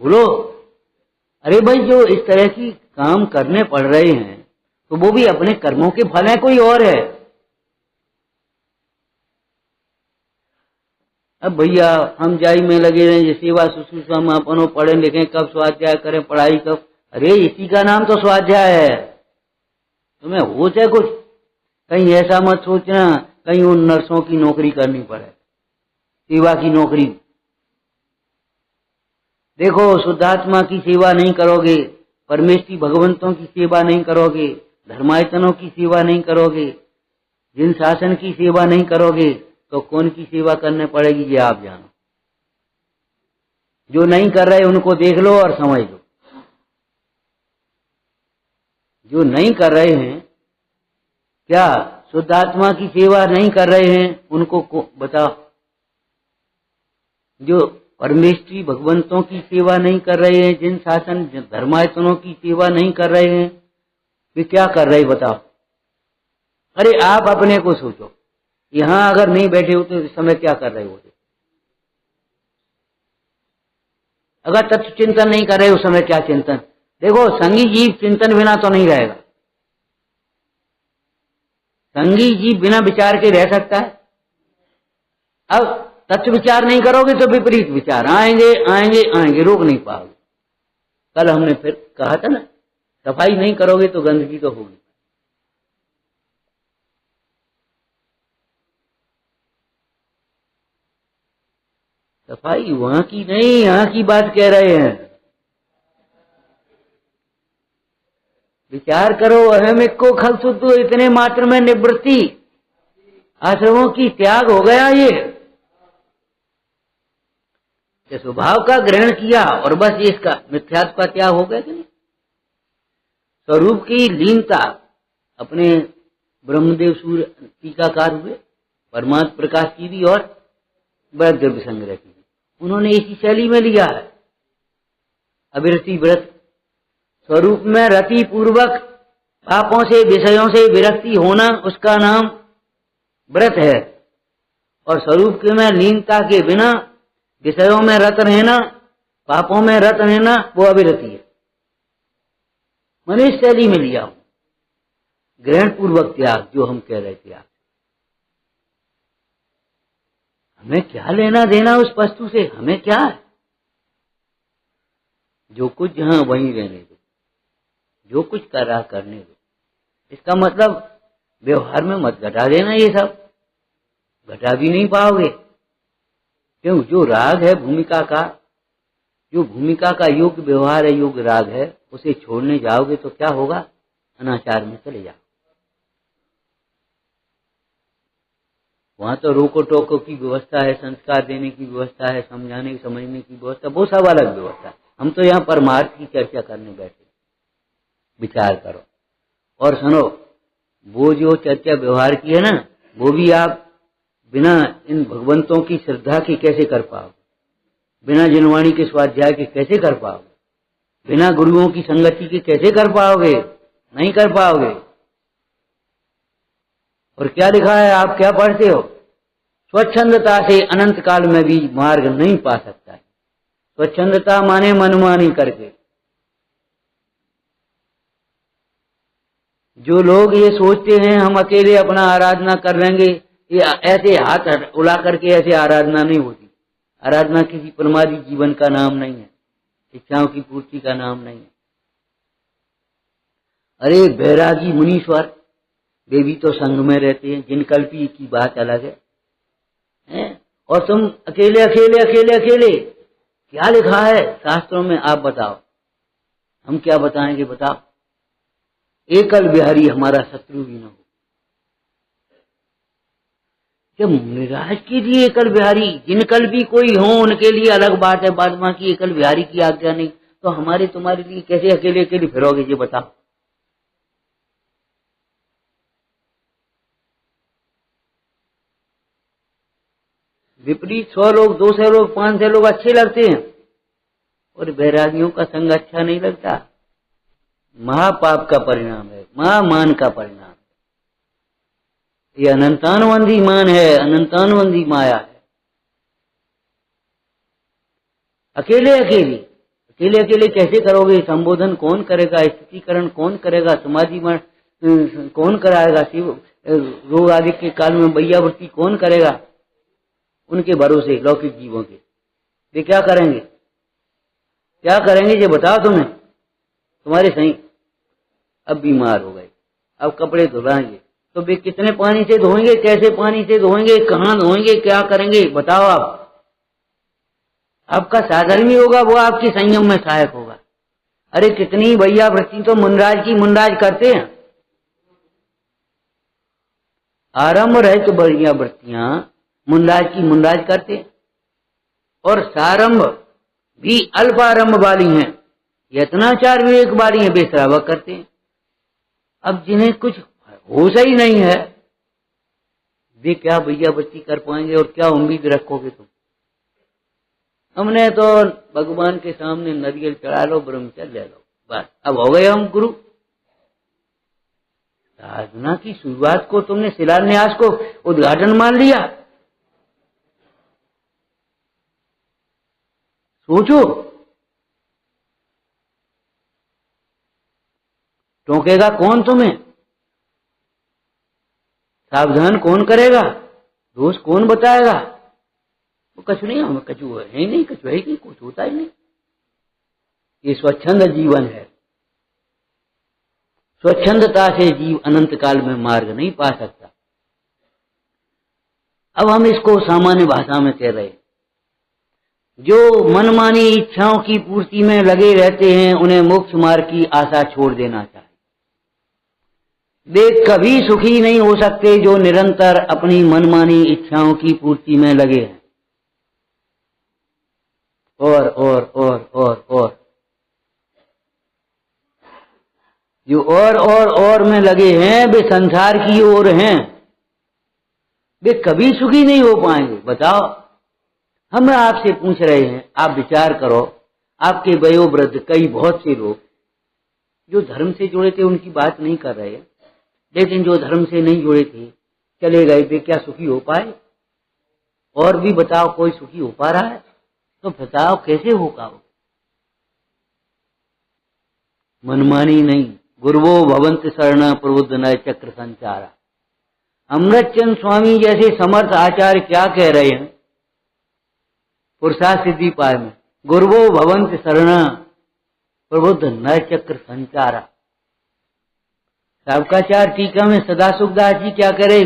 A: बोलो, अरे भाई जो इस तरह की काम करने पड़ रहे हैं तो वो भी अपने कर्मों के फल है, कोई और है। अब भैया हम जाई में लगे रहे, ये सेवा शुश्रूषा में अपनों पढ़े लिखे, कब स्वाध्याय करें, पढ़ाई कब, अरे इसी का नाम तो स्वाध्याय है। तुम्हें होश है कुछ? कहीं ऐसा मत सोचना कहीं उन नर्सों की नौकरी करनी पड़े, सेवा की नौकरी। देखो, शुद्धात्मा की सेवा नहीं करोगे, परमेष्ठी भगवंतों की सेवा नहीं करोगे, धर्मायतनों की सेवा नहीं करोगे, जिन शासन की सेवा नहीं करोगे, तो कौन की सेवा करने पड़ेगी ये आप जानो। जो नहीं कर रहे उनको देख लो और समझ लो। जो नहीं कर रहे हैं, क्या शुद्धात्मा की सेवा नहीं कर रहे हैं, उनको बताओ। जो परमेष्ठी भगवंतों की सेवा नहीं कर रहे हैं, जिन शासन धर्मायतनों की सेवा नहीं कर रहे हैं, वे क्या कर रहे बताओ। अरे आप अपने को सोचो, यहां अगर नहीं बैठे होते इस समय क्या कर रहे होते? अगर तत्व चिंतन नहीं कर रहे उस समय क्या चिंतन? देखो, संगी जीव चिंतन बिना तो नहीं रहेगा। संगी जीव बिना विचार के रह सकता है? अब तत्व विचार नहीं करोगे तो विपरीत विचार आएंगे आएंगे आएंगे, रोक नहीं पाओगे। कल हमने फिर कहा था ना, सफाई नहीं करोगे तो गंदगी तो होगी। सफाई वहां की नहीं, यहां की बात कह रहे हैं। विचार करो, अहमिक को खल शुद्ध इतने मात्र में निवृत्ति, आश्रमों की त्याग हो गया। ये स्वभाव का ग्रहण किया और बस इसका मिथ्यात्व का त्याग हो गया कि नहीं? स्वरूप की लीनता, अपने ब्रह्मदेव सूर्य टीकाकार हुए, परमात्म प्रकाश की भी और द्रव्य संग्रह की भी, उन्होंने इसी शैली में लिया है। अविरति व्रत, स्वरूप में रति पूर्वक पापों से विषयों से विरक्ति होना, उसका नाम व्रत है। और स्वरूप के में लीनता के बिना विषयों में रत रहना, पापों में रत रहना, वो अविरति है। मैंने इस शैली में लिया हूं, ग्रहण पूर्वक त्याग, जो हम कह रहे थे। आप हमें क्या लेना देना उस वस्तु से? हमें क्या है? जो कुछ जहां वहीं रहने दो, जो कुछ कर रहा करने दो। इसका मतलब व्यवहार में मत घटा देना। ये सब घटा भी नहीं पाओगे, क्यों? जो राग है भूमिका का, जो भूमिका का योग्य व्यवहार है, योग्य राग है, उसे छोड़ने जाओगे तो क्या होगा? अनाचार में चले जाओ। वहां तो रोको टोको की व्यवस्था है, संस्कार देने की व्यवस्था है, समझाने समझने की व्यवस्था, वो सब अलग व्यवस्था है। हम तो यहाँ परमार्थ की चर्चा करने बैठे। विचार करो और सुनो, वो जो चर्चा व्यवहार की है ना, वो भी आप बिना इन भगवंतों की श्रद्धा के कैसे कर पाओगे? बिना जिनवाणी के स्वाध्याय के कैसे कर पाओगे? बिना गुरुओं की संगति के कैसे कर पाओगे? नहीं कर पाओगे। और क्या लिखा है, आप क्या पढ़ते हो? स्वच्छंदता से अनंत काल में भी मार्ग नहीं पा सकता है। स्वच्छंदता माने मनमानी करके। जो लोग ये सोचते हैं हम अकेले अपना आराधना कर लेंगे, ये ऐसे हाथ उला करके ऐसे आराधना नहीं होती। आराधना किसी परमादि जीवन का नाम नहीं है, इच्छाओं की पूर्ति का नाम नहीं है। अरे बैरागी मुनीश्वर, वे भी तो संग में रहते हैं, जिनकल्पी की बात अलग है, हैं? और तुम अकेले अकेले अकेले अकेले। क्या लिखा है शास्त्रों में? आप बताओ, हम क्या बताएंगे? बताओ। एकल बिहारी हमारा शत्रु भी न हो। जब निराश के लिए एकल बिहारी, जिनकल भी कोई हो उनके लिए अलग बात है, बाद बाकी एकल बिहारी की आज्ञा नहीं। तो हमारे तुम्हारे लिए कैसे अकेले अकेले फिरोगे, ये बताओ। विपरीत 100 लोग, 200 लोग, 500 लोग अच्छे लगते हैं और वैरागियों का संग अच्छा नहीं लगता। महापाप का परिणाम है, महामान का परिणाम है। ये अनंतानुबंधी मान है, अनंतानुबंधी माया है। अकेले अकेले अकेले अकेले कैसे करोगे? संबोधन कौन करेगा? स्थितिकरण कौन करेगा? समाधि कौन कराएगा? शिव रोग आदि के काल में वैयावृत्ति कौन करेगा? उनके भरोसे लौकिक जीवों के। वे क्या करेंगे? क्या करेंगे ये बताओ तुम्हें? तुम्हारे सही अब बीमार हो गए, अब कपड़े धुलाएंगे तो वे कितने पानी से धोएंगे? कैसे पानी से धोएंगे? कहाँ धोएंगे? क्या करेंगे? बताओ आप। आपका साधर्मी होगा वो आपके संयम में सहायक होगा। अरे कितनी भैया वृत्ति तो मुनराज की मुनराज करते हैं। आरंभ रहित बढ़िया वृत्तियां मुनराज की मुनराज करते हैं और सारंभ भी अल्पारंभ वाली हैं, यत्नाचार विवेक वाली हैं, बेसरावा करते हैं। अब जिन्हें कुछ होश ही नहीं है वे क्या भैया वृत्ति कर पाएंगे और क्या उम्मीद रखोगे तुम? हमने तो भगवान के सामने नरियल चढ़ा लो, ब्रह्मचर्य ले लो, बस अब हो गए हम गुरु। साधना की शुरुआत को तुमने शिलान्यास को उद्घाटन मान लिया। सोचो, टोकेगा कौन तुम्हें? सावधान कौन करेगा? दोष कौन बताएगा? वो कछु नहीं, हमें कछु है ही नहीं, कछु है ही नहीं, कुछ होता ही नहीं। ये स्वच्छंद जीवन है। स्वच्छंदता से जीव अनंत काल में मार्ग नहीं पा सकता। अब हम इसको सामान्य भाषा में कह रहे हैं, जो मनमानी इच्छाओं की पूर्ति में लगे रहते हैं उन्हें मोक्ष मार्ग की आशा छोड़ देना चाहिए। वे कभी सुखी नहीं हो सकते जो निरंतर अपनी मनमानी इच्छाओं की पूर्ति में लगे हैं। और जो और में लगे हैं वे संसार की ओर हैं, वे कभी सुखी नहीं हो पाएंगे। बताओ, हम आपसे पूछ रहे हैं, आप विचार करो। आपके वयोवृद्ध कई बहुत से लोग जो धर्म से जुड़े थे उनकी बात नहीं कर रहे हैं, लेकिन जो धर्म से नहीं जुड़े थे चले गए, वे क्या सुखी हो पाए? और भी बताओ, कोई सुखी हो पा रहा है? तो बताओ कैसे होगा? मनमानी नहीं। गुरुवो भवंत शरण प्रबुद्ध नय चक्र संचारा। अमृतचंद स्वामी जैसे समर्थ आचार्य क्या कह रहे हैं पुरुषार्थ सिद्धि पाय में? गुरुवो भवंत शरण प्रबुद्ध नय चक्र संचारा। सावकाचार टीका में सदासुखदास जी क्या करे?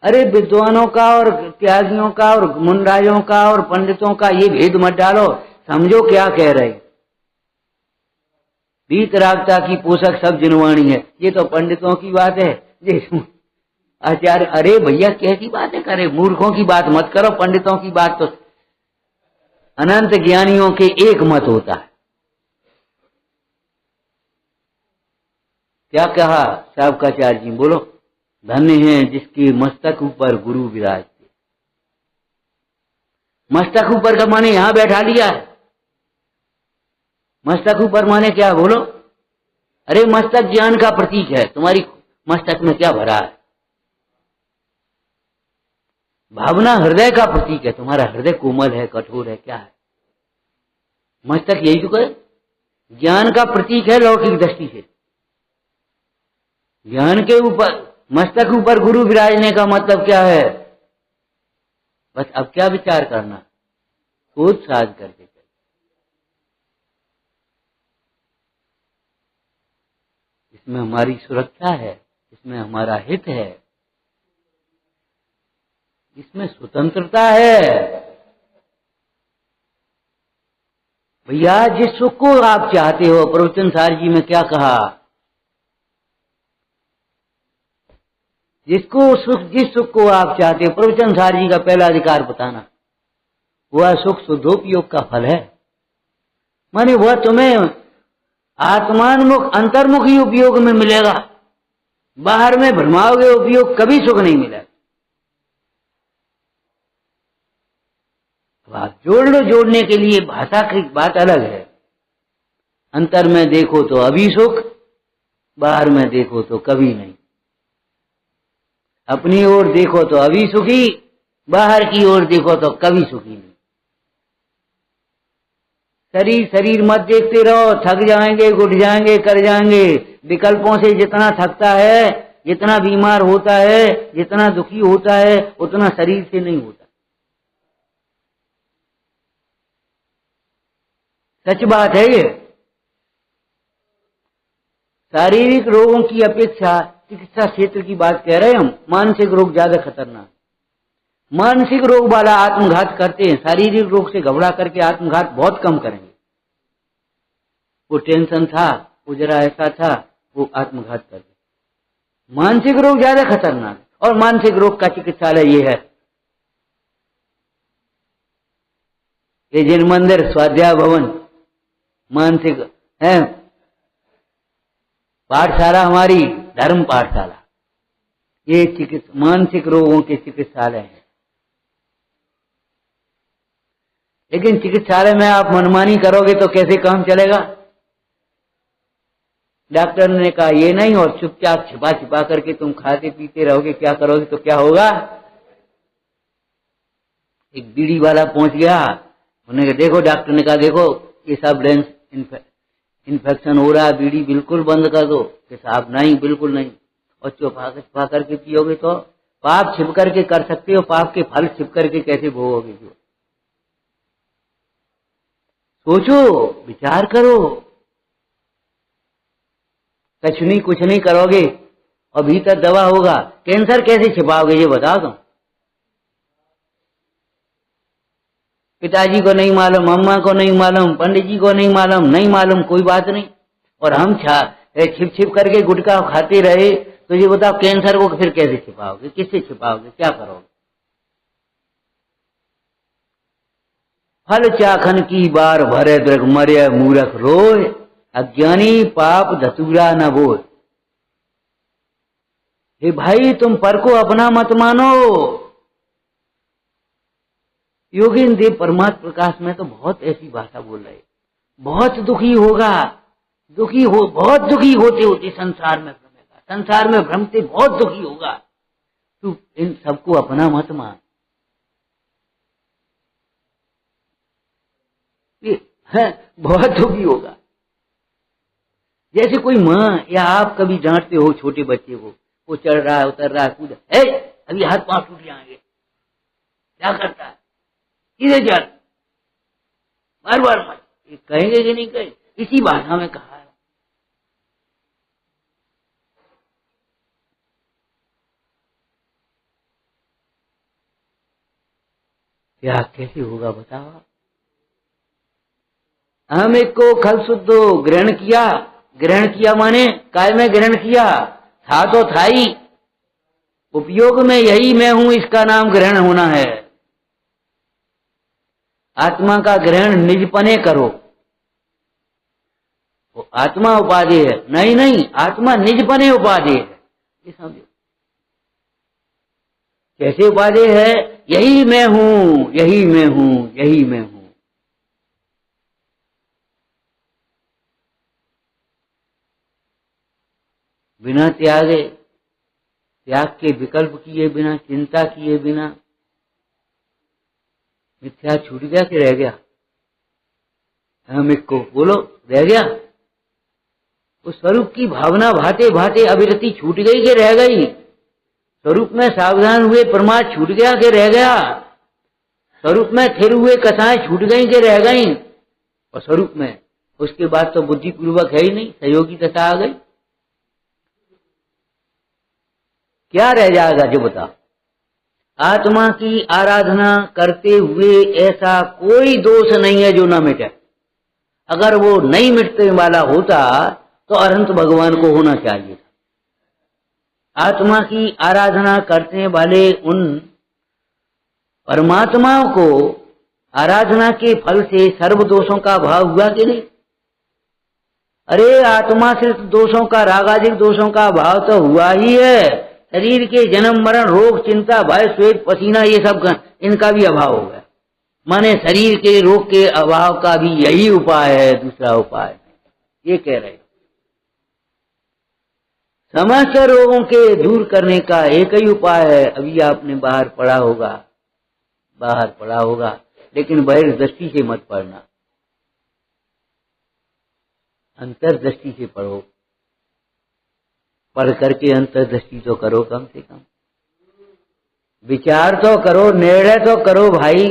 A: अरे विद्वानों का और त्यागियों का और मुनराजों का और पंडितों का ये भेद मत डालो, समझो क्या कह रहे। वीतरागता की पोषक सब जिनवाणी है, ये तो पंडितों की बात है। आचार्य, अरे भैया कैसी बातें करे? मूर्खों की बात मत करो, पंडितों की बात तो अनंत ज्ञानियों के एक मत होता है। क्या कहा सावकाचार्य जी? बोलो, धन्य है जिसके मस्तक ऊपर गुरु विराजते। मस्तक ऊपर का माने यहां बैठा लिया है। मस्तक ऊपर माने क्या? बोलो। अरे मस्तक ज्ञान का प्रतीक है। तुम्हारी मस्तक में क्या भरा है? भावना हृदय का प्रतीक है। तुम्हारा हृदय कोमल है, कठोर है, क्या है? मस्तक यही तो कहे, ज्ञान का प्रतीक है लौकिक दृष्टि से। ज्ञान के ऊपर, मस्तक ऊपर गुरु विराजने का मतलब क्या है? बस अब क्या विचार करना? सोच साझ करके चल। इसमें हमारी सुरक्षा है, इसमें हमारा हित है, इसमें स्वतंत्रता है। भैया जिस सुख को आप चाहते हो, प्रवचन सार जी में क्या कहा? जिस सुख को आप चाहते हो, प्रवचन सार जी का पहला अधिकार बताना, वह सुख शुद्धोपयोग का फल है। माने वह तुम्हें आत्मान्मुख अंतर्मुख ही उपयोग में मिलेगा, बाहर में भ्रमाओगे उपयोग कभी सुख नहीं मिलेगा। अब आप जोड़ लो, जोड़ने के लिए भाषा की बात अलग है। अंतर में देखो तो अभी सुख, बाहर में देखो तो कभी नहीं। अपनी ओर देखो तो अभी सुखी, बाहर की ओर देखो तो कभी सुखी नहीं। शरीर शरीर मत देखते रहो, थक जाएंगे, गुट जाएंगे, कर जाएंगे। विकल्पों से जितना थकता है, जितना बीमार होता है, जितना दुखी होता है, उतना शरीर से नहीं होता। सच बात है ये। शारीरिक रोगों की अपेक्षा चिकित्सा क्षेत्र की बात कह रहे हैं हम, मानसिक रोग ज्यादा खतरनाक। मानसिक रोग वाला आत्मघात करते हैं, शारीरिक रोग से घबरा करके आत्मघात बहुत कम करेंगे। वो टेंशन था, वो जरा ऐसा था, वो आत्मघात कर दे। मानसिक रोग ज्यादा खतरनाक है, और मानसिक रोग का चिकित्सालय ये है। ये जिन मंदिर, स्वाध्याय भवन, मानसिक है, पाठशाला हमारी धर्म पाठशाला, ये मानसिक रोगों के चिकित्सालय है। लेकिन चिकित्सालय में आप मनमानी करोगे तो कैसे काम चलेगा? डॉक्टर ने कहा ये नहीं, और चुपचाप छिपा छिपा करके तुम खाते पीते रहोगे, क्या करोगे तो क्या होगा? एक बीड़ी वाला पहुंच गया, उन्होंने कहा देखो, डॉक्टर ने कहा देखो ये सब लेंस इन्फेक्शन हो रहा है, बीड़ी बिल्कुल बंद कर दो। कि साहब नहीं, बिल्कुल नहीं। और छुपा करके पियोगे तो पाप छिप करके कर सकते हो, पाप के फल छिप करके कैसे भोगोगे? जो सोचो, विचार करो। कुछ नहीं करोगे और भीतर दवा होगा। कैंसर कैसे छिपाओगे ये बता दो। पिताजी को नहीं मालूम, अम्मा को नहीं मालूम, पंडित जी को नहीं मालूम, नहीं मालूम, कोई बात नहीं। और हम छिप छिप करके गुटखा खाते रहे, तो ये बताओ कैंसर को फिर कैसे छिपाओगे? किससे छिपाओगे? क्या करोगे? फल चाखन की बार भरे दृग मर्य मूरख रोय, अज्ञानी पाप धतूरा न बोय। हे भाई, तुम पर को अपना मत मानो। योगेंद्र देव परमात्म प्रकाश में तो बहुत ऐसी भाषा बोल रहे, बहुत दुखी होगा, बहुत दुखी होते संसार में भ्रमेगा, संसार में भ्रमते बहुत दुखी होगा। तू इन सबको अपना मत मान। ये है, बहुत दुखी होगा। जैसे कोई माँ या आप कभी डांटते हो छोटे बच्चे को, वो चढ़ रहा है, उतर रहा है, कूद, अभी हाथ पांव टूट जाएंगे, क्या करता है? इधर चल, बार बार मत। ये कहेंगे कि नहीं कहेंगे? इसी भाषा में कहा है। क्या कैसे होगा बताओ? हम एक को खल शुद्ध ग्रहण किया। ग्रहण किया माने काय में ग्रहण किया? था तो था ही, उपयोग में यही मैं हूं, इसका नाम ग्रहण होना है। आत्मा का ग्रहण निजपने करो। वो आत्मा उपाधि है, नहीं, आत्मा निजपने उपाधि है। ये समझो कैसे उपाधि है? यही मैं हूं, यही मैं हूं, यही मैं हूं। बिना त्याग के विकल्प किए बिना, चिंता किए बिना मिथ्या छूट गया कि रह गया? हम एक को बोलो, रह गया? उस स्वरूप की भावना भाते भाते अविरति छूट गई कि रह गई? स्वरूप में सावधान हुए प्रमाद छूट गया कि रह गया? स्वरूप में थिर हुए कथाएं छूट गई कि रह गई? और स्वरूप में उसके बाद तो बुद्धिपूर्वक है ही नहीं, सहयोगी दशा आ गई। क्या रह जाएगा जो बता? आत्मा की आराधना करते हुए ऐसा कोई दोष नहीं है जो ना मिटे। अगर वो नहीं मिटने वाला होता तो अनंत भगवान को होना चाहिए था। आत्मा की आराधना करने वाले उन परमात्माओं को आराधना के फल से सर्व दोषों का अभाव हुआ कि नहीं? अरे आत्माश्रित दोषों का, रागादिक दोषों का अभाव तो हुआ ही है। शरीर के जन्म मरण, रोग, चिंता, भय, श्वेत, पसीना, ये सब इनका भी अभाव हो गया। माने शरीर के रोग के अभाव का भी यही उपाय है, दूसरा उपाय ये कह रहे। समस्त रोगों के दूर करने का एक ही उपाय है। अभी आपने बाहर पढ़ा होगा, लेकिन बहिर्दृष्टि से मत पढ़ना, अंतर्दृष्टि से पढ़ो। पढ़ करके अंतर्दृष्टि तो करो, कम से कम विचार तो करो, निर्णय तो करो भाई।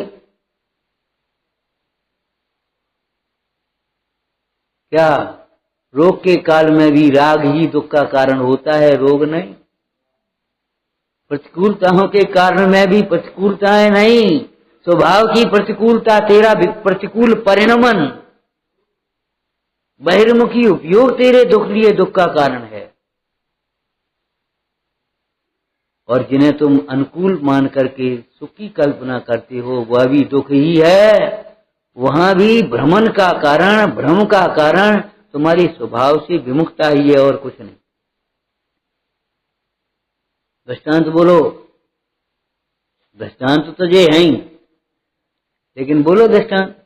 A: क्या रोग के काल में भी राग ही दुख का कारण होता है, रोग नहीं? प्रतिकूलताओं के कारण में भी प्रतिकूलताएं नहीं, स्वभाव की प्रतिकूलता, तेरा प्रतिकूल परिणमन, बहिर्मुखी उपयोग तेरे दुख लिए दुख का कारण है। और जिन्हें तुम अनुकूल मान करके सुख की कल्पना करते हो, वह भी दुख ही है। वहां भी भ्रमण का कारण, भ्रम का कारण तुम्हारी स्वभाव से विमुखता ही है, और कुछ नहीं। दृष्टांत बोलो, दृष्टांत तो ये है ही, लेकिन बोलो दृष्टांत।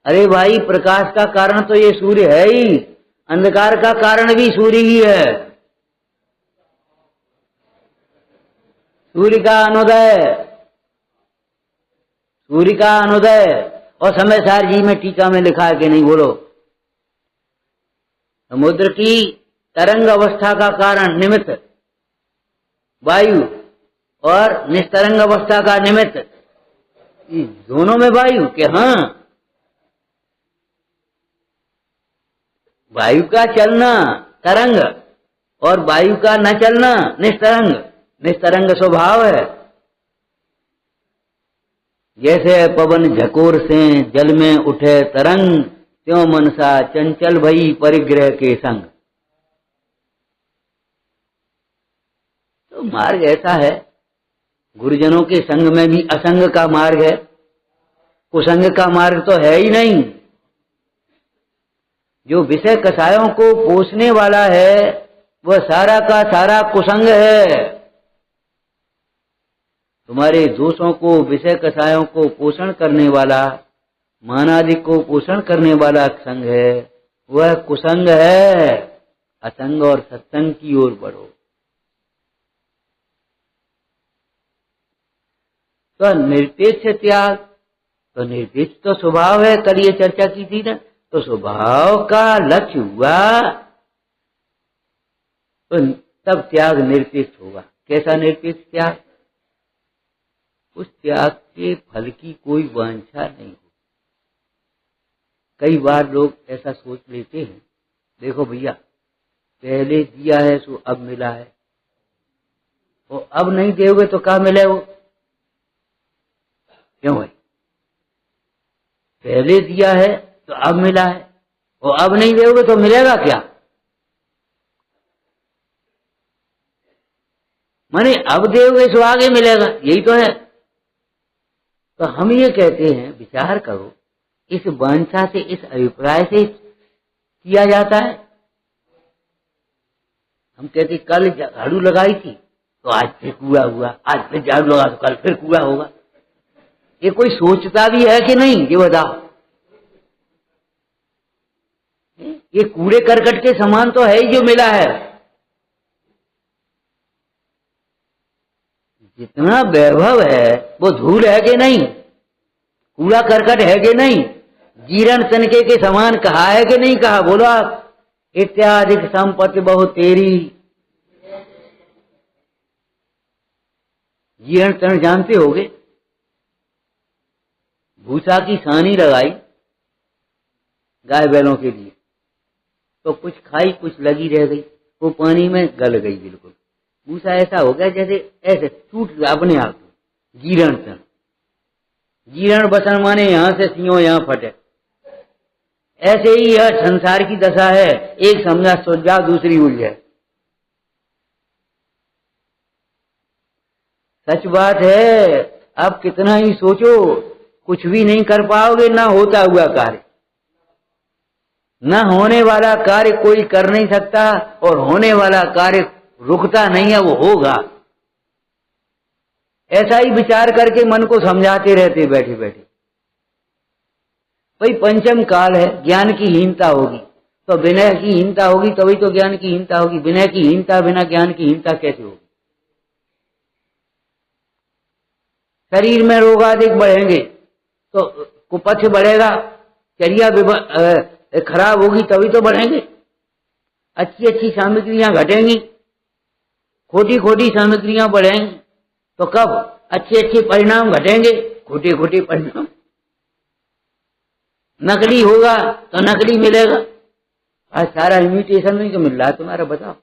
A: अरे भाई, प्रकाश का कारण तो ये सूर्य है ही, अंधकार का कारण भी सूर्य ही है। सूर्य का अनुदय और समय सार जी में टीका में लिखा है कि नहीं? बोलो। समुद्र की तरंग अवस्था का कारण निमित्त वायु, और निस्तरंग अवस्था का निमित्त दोनों में वायु के। हाँ, वायु का चलना तरंग, और वायु का न चलना निस्तरंग। निस्तरंग स्वभाव है। जैसे पवन झकोर से जल में उठे तरंग, त्यों मनसा चंचल भई परिग्रह के संग। तो मार्ग ऐसा है, गुरुजनों के संग में भी असंग का मार्ग है, कुसंग का मार्ग तो है ही नहीं। जो विषय कसायों को पोषने वाला है, वह सारा का सारा कुसंग है। तुम्हारे दोषों को, विषय कसायों को पोषण करने वाला, मानादि को पोषण करने वाला संग है, वह कुसंग है। असंग और सत्संग की ओर बढ़ो। तो निरपेक्ष त्याग, तो निरपेक्ष तो स्वभाव है, कल ये चर्चा की थी ना। तो स्वभाव का लक्ष्य हुआ, तो तब त्याग निरपेक्ष होगा। कैसा निरपेक्ष त्याग? उस त्याग के फल की कोई वांछा नहीं हो। कई बार लोग ऐसा सोच लेते हैं, देखो भैया, पहले दिया है सो अब मिला है, और अब नहीं दोगे तो क्या मिले वो? क्यों भाई? पहले दिया है तो अब मिला है, और अब नहीं दोगे तो मिलेगा क्या? माने अब दोगे सो आगे मिलेगा, यही तो है। तो हम ये कहते हैं, विचार करो, इस वांछा से, इस अभिप्राय से किया जाता है। हम कहते कल झाड़ू लगाई थी तो आज फिर कूड़ा हुआ, आज फिर झाड़ू लगा तो कल फिर कूड़ा होगा। ये कोई सोचता भी है कि नहीं? ये बताओ। ये कूड़े करकट के समान तो है ही जो मिला है। जितना वैभव है वो धूल है कि नहीं? कूड़ा करकट है कि नहीं? जीर्ण तनके के समान कहा है कि नहीं कहा? बोलो आप। इत्यादिक संपत्ति बहु तेरी। जीर्ण तन जानते होगे? भूसा की सानी लगाई गाय बैलों के लिए, तो कुछ खाई, कुछ लगी रह गई, वो पानी में गल गई बिल्कुल। भूसा ऐसा हो गया जैसे ऐसे टूट गया अपने आप। जीर्ण तन, जीर्ण बसन माने यहां से सियों यहां फटे। ऐसे ही यह संसार की दशा है, एक समझा सोच जाओ, दूसरी उलझे। सच बात है। अब कितना ही सोचो, कुछ भी नहीं कर पाओगे, ना होता हुआ कार्य। न होने वाला कार्य कोई कर नहीं सकता और होने वाला कार्य रुकता नहीं है, वो होगा। ऐसा ही विचार करके मन को समझाते रहते बैठे बैठे। भाई पंचम काल है, ज्ञान की हीनता होगी तो विनय की हीनता होगी, तभी तो ज्ञान की हीनता होगी। विनय की हीनता बिना ज्ञान की हीनता कैसे होगी? शरीर में रोग अधिक बढ़ेंगे तो कुपथ बढ़ेगा, चर्या खराब होगी तभी तो बढ़ेंगे। अच्छी अच्छी सामग्रियां घटेंगी, खोटी खोटी सामग्रियां बढ़ेंगी तो कब अच्छे अच्छे परिणाम घटेंगे, खोटे खोटे परिणाम। नकली होगा तो नकली मिलेगा। आज सारा इमिटेशन में क्यों मिल रहा है तुम्हारा, बताओ।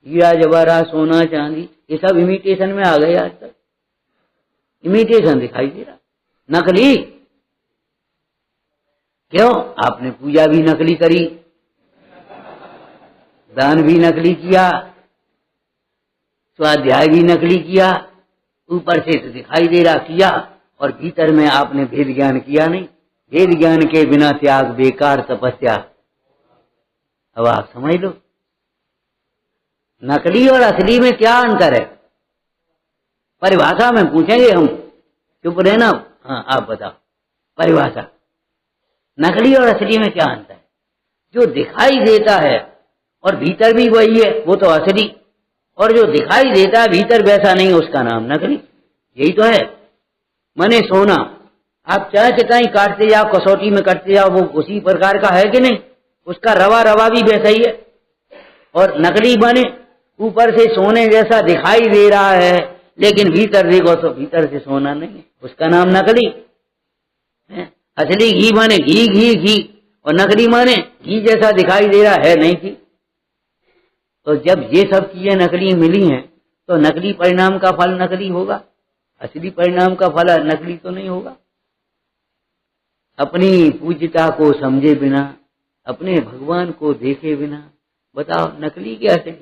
A: हीरा जवाहरात सोना चांदी ये सब इमिटेशन में आ गए। आज तक इमिटेशन दिखाई दे रहा, नकली। क्यों? आपने पूजा भी नकली करी, दान भी नकली किया, स्वाध्याय भी नकली किया, ऊपर से तो दिखाई दे रहा किया और भीतर में आपने भेद ज्ञान किया नहीं। भेद ज्ञान के बिना त्याग बेकार तपस्या। अब आप समझ लो नकली और असली में क्या अंतर है। परिभाषा में पूछेंगे हम, चुप रहना। हाँ आप बताओ परिभाषा, नकली और असली में क्या अंतर है? जो दिखाई देता है और भीतर भी वही है वो तो असली, और जो दिखाई देता है भीतर वैसा नहीं उसका नाम नकली। यही तो है। मने सोना आप चाहे चिताई काटते जाओ, कसौटी में काटते जाओ, वो उसी प्रकार का है कि नहीं? उसका रवा रवा भी वैसा ही है। और नकली बने ऊपर से सोने जैसा दिखाई दे रहा है लेकिन भीतर देखो तो भीतर से सोना नहीं है, उसका नाम नकली है। असली घी माने घी घी घी, और नकली माने घी जैसा दिखाई दे रहा है नहीं घी। तो जब ये सब चीजें नकली मिली हैं तो नकली परिणाम का फल नकली होगा, असली परिणाम का फल नकली तो नहीं होगा। अपनी पूज्यता को समझे बिना, अपने भगवान को देखे बिना, बताओ नकली क्या है?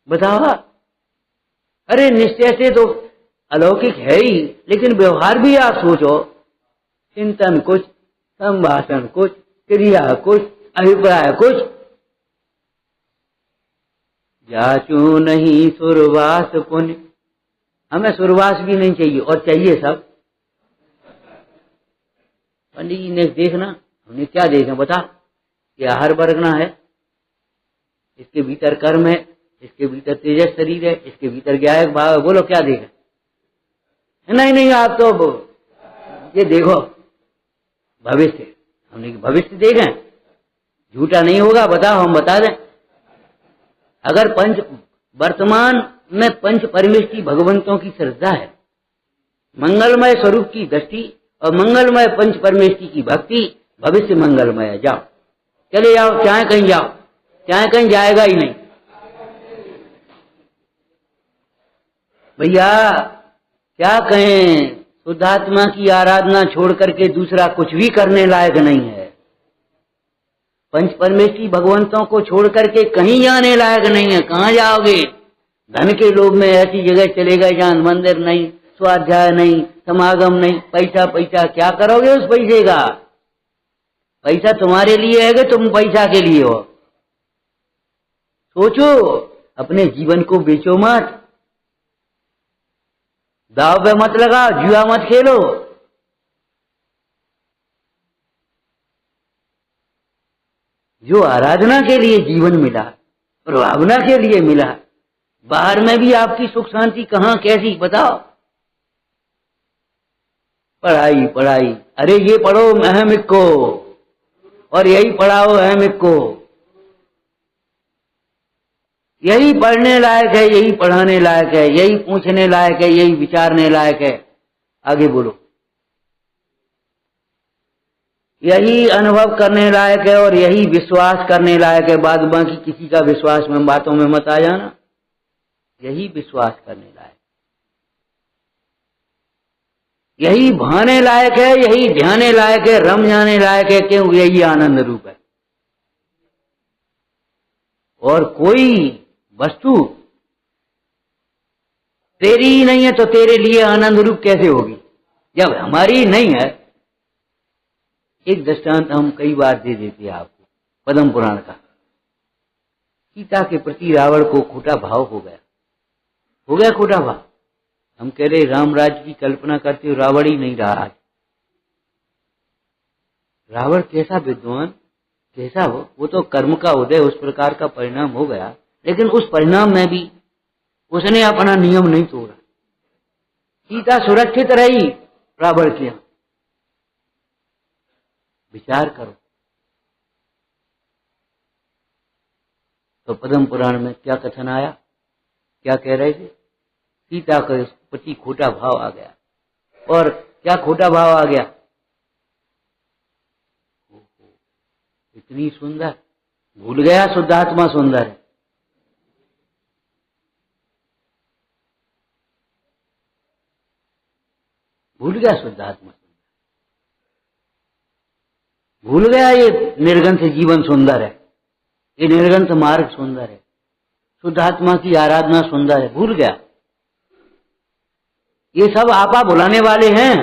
A: बताओ। अरे निश्चय से तो अलौकिक है ही, लेकिन व्यवहार भी आप सोचो, चिंतन कुछ, संभाषण कुछ, क्रिया कुछ, अभिप्राय कुछ। जाचू नहीं सुरवास पुण्य, हमें सुरवास भी नहीं चाहिए और चाहिए सब। पंडित जी ने देखना, हमने क्या देखा बता? ये आहार वर्गना है, इसके भीतर कर्म है, इसके भीतर तेजस शरीर है, इसके भीतर ज्ञायक भाव है। बोलो क्या देखा? नहीं नहीं आप तो ये देखो भविष्य। हमने भविष्य देखा, झूठा नहीं होगा बताओ, हम बता दें। अगर वर्तमान में पंच परमेष्टि भगवंतों की श्रद्धा है, मंगलमय स्वरूप की दृष्टि और मंगलमय पंच परमेष्टि की भक्ति, भविष्य मंगलमय है। जाओ चले जाओ, चाहे कहीं जाओ, चाहे कहीं जाएगा ही नहीं भैया। क्या कहें, शुद्धात्मा की आराधना छोड़ करके दूसरा कुछ भी करने लायक नहीं है। पंच परमेष्टि भगवंतों को छोड़ करके कहीं जाने लायक नहीं है। कहाँ जाओगे? धन के लोभ में ऐसी जगह चले गए जहां मंदिर नहीं, स्वाध्याय नहीं, समागम नहीं, पैसा पैसा। क्या करोगे उस पैसे का? पैसा तुम्हारे लिए है कि तुम पैसा के लिए हो? सोचो, अपने जीवन को बेचो मत, दाव पे मत लगाओ, जुआ मत खेलो। जो आराधना के लिए जीवन मिला, प्रभावना के लिए मिला, बाहर में भी आपकी सुख शांति कहाँ कैसी बताओ? पढ़ाई पढ़ाई, अरे ये पढ़ो अहमिक को और यही पढ़ाओ अहमिक को। यही पढ़ने लायक है, यही पढ़ाने लायक है, यही पूछने लायक है, यही विचारने लायक है। आगे बोलो। यही अनुभव करने लायक है और यही विश्वास करने लायक है। बाद बाकी किसी का विश्वास में बातों में मत आ जाना। यही विश्वास करने लायक, यही भाने लायक है, यही ध्याने लायक है, रम जाने लायक है। क्यों? यही आनंद रूप है। और कोई वस्तु तेरी ही नहीं है तो तेरे लिए आनंद रूप कैसे होगी जब हमारी नहीं है। एक दृष्टांत हम कई बार दे देते हैं आपको पद्म पुराण का। सीता के प्रति रावण को खोटा भाव हो गया खोटा भाव। हम कह रहे राम राज्य की कल्पना करते हो, रावण ही नहीं रहा आज। रावण कैसा विद्वान, कैसा वो तो कर्म का उदय उस प्रकार का परिणाम हो गया, लेकिन उस परिणाम में भी उसने अपना नियम नहीं तोड़ा। सीता सुरक्षित रही रावण के यहां। विचार करो। तो पद्म पुराण में क्या कथन आया, क्या कह रहे थे? सीता का प्रति खोटा भाव आ गया। और क्या खोटा भाव आ गया? इतनी सुंदर, भूल गया शुद्धात्मा सुंदर है। भूल गया शुद्धात्मा सुंदर, भूल गया ये निर्गंथ जीवन सुंदर है, ये निर्गंथ मार्ग सुंदर है, शुद्धात्मा की आराधना सुंदर है। भूल गया। ये सब आपा बुलाने वाले हैं।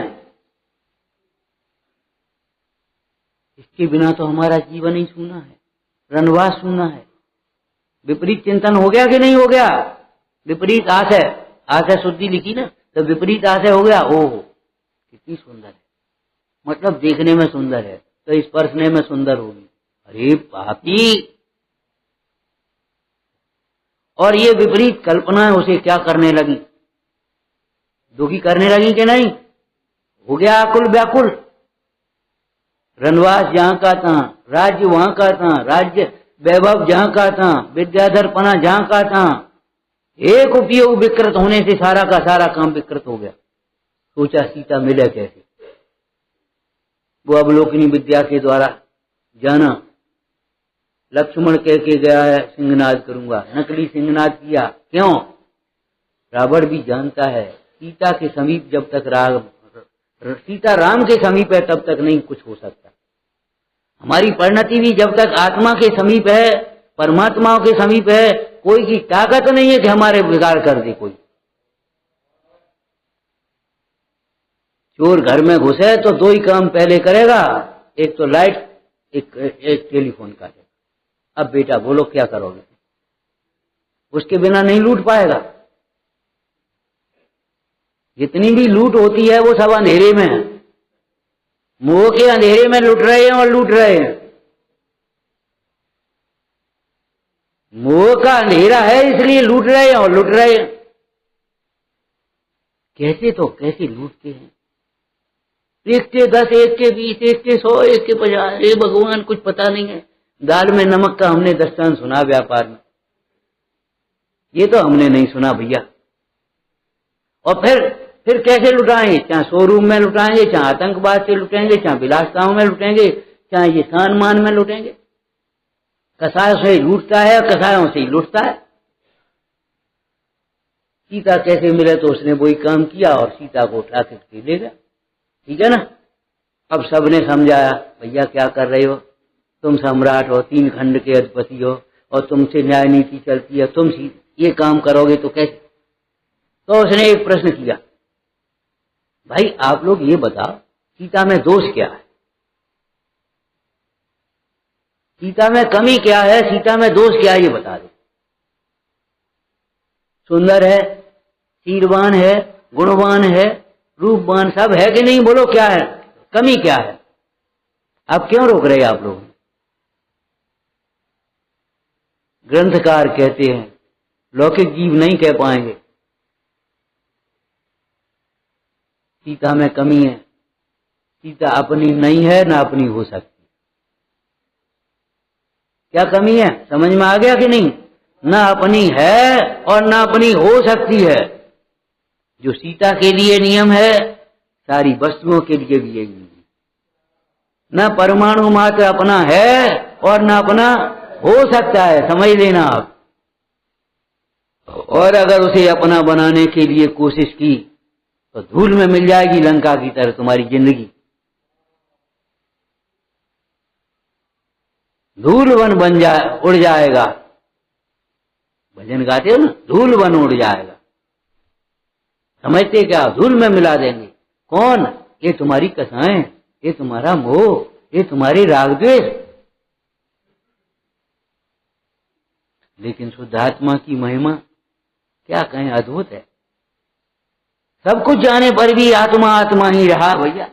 A: इसके बिना तो हमारा जीवन ही सूना है, रनवास सूना है। विपरीत चिंतन हो गया कि नहीं हो गया? विपरीत आशय, आशय शुद्धि लिखी ना, तो विपरीत आशय हो गया। ओह कितनी सुंदर है, मतलब देखने में सुंदर है तो स्पर्शने में सुंदर होगी। अरे पापी! और ये विपरीत कल्पना है, उसे क्या करने लगी? दुखी करने लगी कि नहीं? हो गया आकुल व्याकुल। रनवास जहां का तहां, राज्य वहां का तहां, राज्य वैभव जहां का तहां, विद्याधरपना जहां का तहां, एक उपयोग विकृत होने से सारा का सारा काम विकृत हो गया। सोचा सीता मिले कैसे? वो अवलोकनी विद्या के द्वारा जाना। लक्ष्मण कह के गया है सिंहनाद करूंगा, नकली सिंहनाद किया। क्यों? रावण भी जानता है सीता के समीप जब तक सीता राम के समीप है तब तक नहीं कुछ हो सकता। हमारी परिणति भी जब तक आत्मा के समीप है, परमात्मा के समीप है, कोई की ताकत नहीं है कि हमारे बिगाड़ कर दे कोई। चोर घर में घुसे तो दो ही काम पहले करेगा, एक तो लाइट, एक टेलीफोन का। अब बेटा बोलो क्या करोगे? उसके बिना नहीं लूट पाएगा। जितनी भी लूट होती है वो सब अंधेरे में है। मोह के अंधेरे में लूट रहे हैं और लूट रहे हैं। मोह का अंधेरा है इसलिए लूट रहे हैं और लूट रहे हैं। कैसे तो कैसे लूटते हैं? एक के 10, एक के 20, एक के 100, एक के 50। हे भगवान, कुछ पता नहीं है। दाल में नमक का हमने दस्तान सुना व्यापार में, ये तो हमने नहीं सुना भैया। और फिर कैसे लुटाएंगे? चाहे शोरूम में लुटाएंगे, चाहे आतंकवाद से लुटेंगे, चाहे विलासताओं में लुटेंगे, चाहे ये सान मान में लुटेंगे। कसायों से ही लूटता है, कसायों से ही लुटता है। सीता कैसे मिले तो उसने वही काम किया और सीता को उठा के ले गया। ठीक है ना? अब सबने समझाया, भैया क्या कर रहे हो? तुम सम्राट हो, 3 खंड के अधिपति हो और तुमसे न्याय नीति चलती है, तुम ये काम करोगे तो कैसे? तो उसने एक प्रश्न किया, भाई आप लोग ये बताओ सीता में दोष क्या है? सीता में कमी क्या है? सीता में दोष क्या है? ये बता दो। सुंदर है, शीलवान है, गुणवान है, रूपवान, सब है कि नहीं? बोलो क्या है, कमी क्या है? आप क्यों रोक रहे हैं आप लोग? ग्रंथकार कहते हैं, लौकिक जीव नहीं कह पाएंगे सीता में कमी है। सीता अपनी नहीं है, ना अपनी हो सकती। क्या कमी है? समझ में आ गया कि नहीं? ना अपनी है और ना अपनी हो सकती है। जो सीता के लिए नियम है, सारी वस्तुओं के लिए भी यही नियम है। न परमाणु मात्र अपना है और न अपना हो सकता है, समझ लेना आप। और अगर उसे अपना बनाने के लिए कोशिश की तो धूल में मिल जाएगी लंका की तरह तुम्हारी जिंदगी। धूल वन उड़ जाएगा। भजन गाते हो ना, धूल वन उड़ जाएगा। समझते क्या, धूल में मिला देंगे। कौन? ये तुम्हारी कसाएं, ये तुम्हारा मोह, ये तुम्हारी राग द्वेष। लेकिन शुद्ध आत्मा की महिमा क्या कहें, अद्भुत है। सब कुछ जाने पर भी आत्मा आत्मा ही रहा भैया।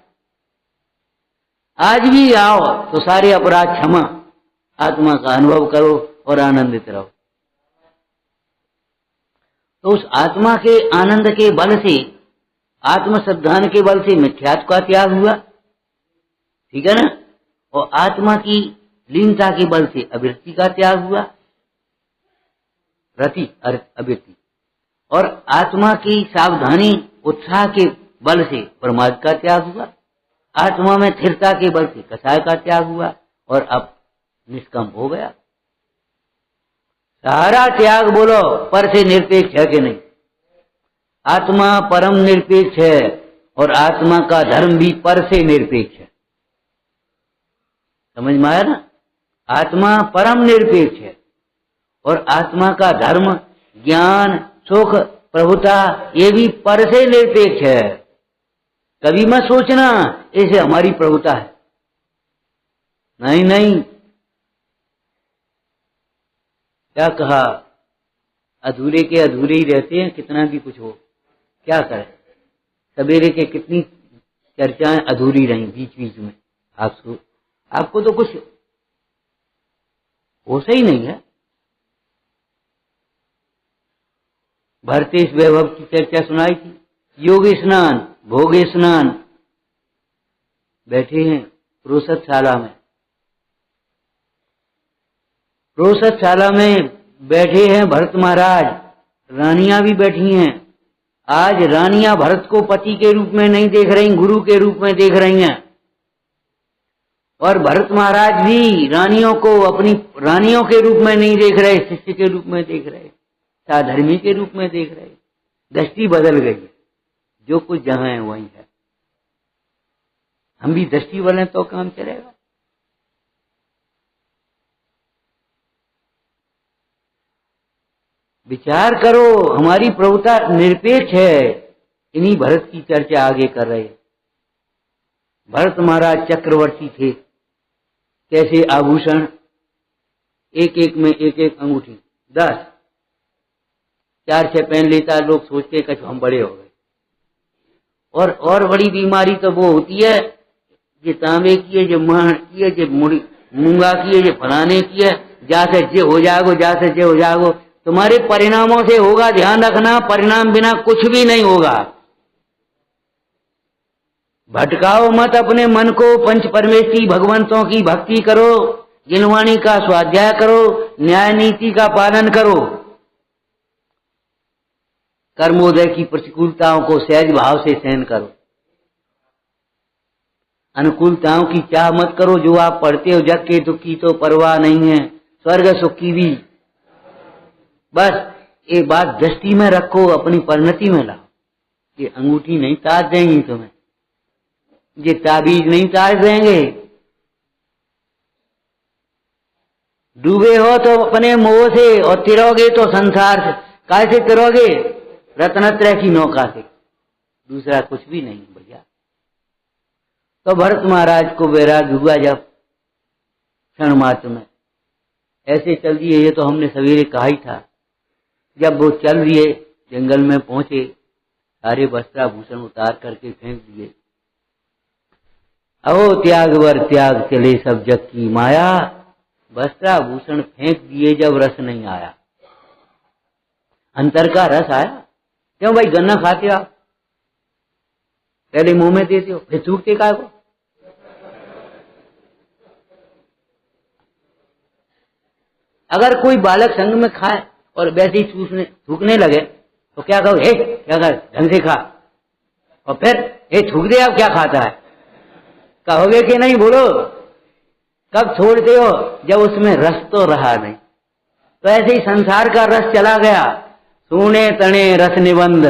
A: आज भी आओ तो सारे अपराध क्षमा, आत्मा का अनुभव करो और आनंदित रहो। तो उस आत्मा के आनंद के बल से, आत्म श्रद्धान के बल से मिथ्यात्व का त्याग हुआ, ठीक है ना। और आत्मा की लीनता के बल से अवृत्ति का त्याग हुआ, रति अवृत्ति। और आत्मा की सावधानी उत्साह के बल से प्रमाद का त्याग हुआ, आत्मा में स्थिरता के बल से कसाय का त्याग हुआ, और अब निष्कंप हो गया। सारा त्याग बोलो पर से निरपेक्ष है कि नहीं? आत्मा परम निरपेक्ष है और आत्मा का धर्म भी पर से निरपेक्ष है। समझ में आया ना? आत्मा परम निरपेक्ष है और आत्मा का धर्म, ज्ञान, सुख, प्रभुता ये भी पर से निरपेक्ष है। कभी मत सोचना ऐसे हमारी प्रभुता है, नहीं नहीं। क्या कहा, अधूरे के अधूरे ही रहते हैं, कितना भी कुछ हो। क्या करें, सवेरे के कितनी चर्चाएं अधूरी रही बीच बीच में। आपको तो कुछ होश ही नहीं है। भरतेश वैभव की चर्चा सुनाई थी, योग स्नान, भोग स्नान। बैठे हैं प्रोषदशाला में, प्रोषदशाला में बैठे हैं भरत महाराज, रानियां भी बैठी हैं। आज रानियां भरत को पति के रूप में नहीं देख रही, गुरु के रूप में देख रही हैं। और भरत महाराज भी रानियों को अपनी रानियों के रूप में नहीं देख रहे, शिष्य के रूप में देख रहे, साधर्मी के रूप में देख रहे। दृष्टि बदल गई, जो कुछ जहां है वहीं है। हम भी दृष्टि बदलें तो काम चलेगा। विचार करो, हमारी प्रभुता निरपेक्ष है। इन्हीं भरत की चर्चा आगे कर रहे। भरत महाराज चक्रवर्ती थे, कैसे आभूषण, एक एक में एक एक अंगूठी, 10 4-6 पहन लेता, लोग सोचते कि हम बड़े हो गए। और बड़ी बीमारी तो वो होती है, ये तांबे की है, ये महण की है, ये मूंगा की है, ये फलाने की है, जा से जे हो जाओ, जा से जे हो जाओ। तुम्हारे परिणामों से होगा, ध्यान रखना, परिणाम बिना कुछ भी नहीं होगा। भटकाओ मत अपने मन को, पंच परमेष्ठी भगवंतों की भक्ति करो, जिनवाणी का स्वाध्याय करो, न्याय नीति का पालन करो, कर्मोदय की प्रतिकूलताओं को सहज भाव से सहन करो, अनुकूलताओं की चाह मत करो। जो आप पढ़ते हो, जग के दुख की तो परवाह नहीं है, स्वर्ग सुख की भी। बस एक बात दृष्टि में रखो, अपनी परिणति में लाओ। ये अंगूठी नहीं ताज देंगी तुम्हें, ये ताबीज नहीं ताज देंगे। डूबे हो तो अपने मोह से, और तिरोगे तो संसार से। कैसे तिरोगे? रत्नत्रय की नौका से, दूसरा कुछ भी नहीं भैया। तो भरत महाराज को वैराग्य हुआ जब क्षण मात्र में, ऐसे चल दिए। ये तो हमने सवेरे कहा ही था। जब वो चल दिए, जंगल में पहुंचे, सारे वस्त्राभूषण उतार करके फेंक दिए। अहो त्याग वर त्याग चले सब जग की माया। वस्त्राभूषण फेंक दिए जब रस नहीं आया, अंतर का रस आया। क्यों भाई, गन्ना खाते हो आप, पहले मुंह में देते हो, फिर थूकते का को। अगर कोई बालक संग में खाए और वैसे ही थूकने लगे तो क्या कहो, हे क्या कर, ढंग से खा। और फिर हे थूक दे, अब क्या खाता है, कहोगे कि नहीं? बोलो, कब छोड़ते हो? जब उसमें रस तो रहा नहीं। तो ऐसे ही संसार का रस चला गया, सुने तने रस निबंध।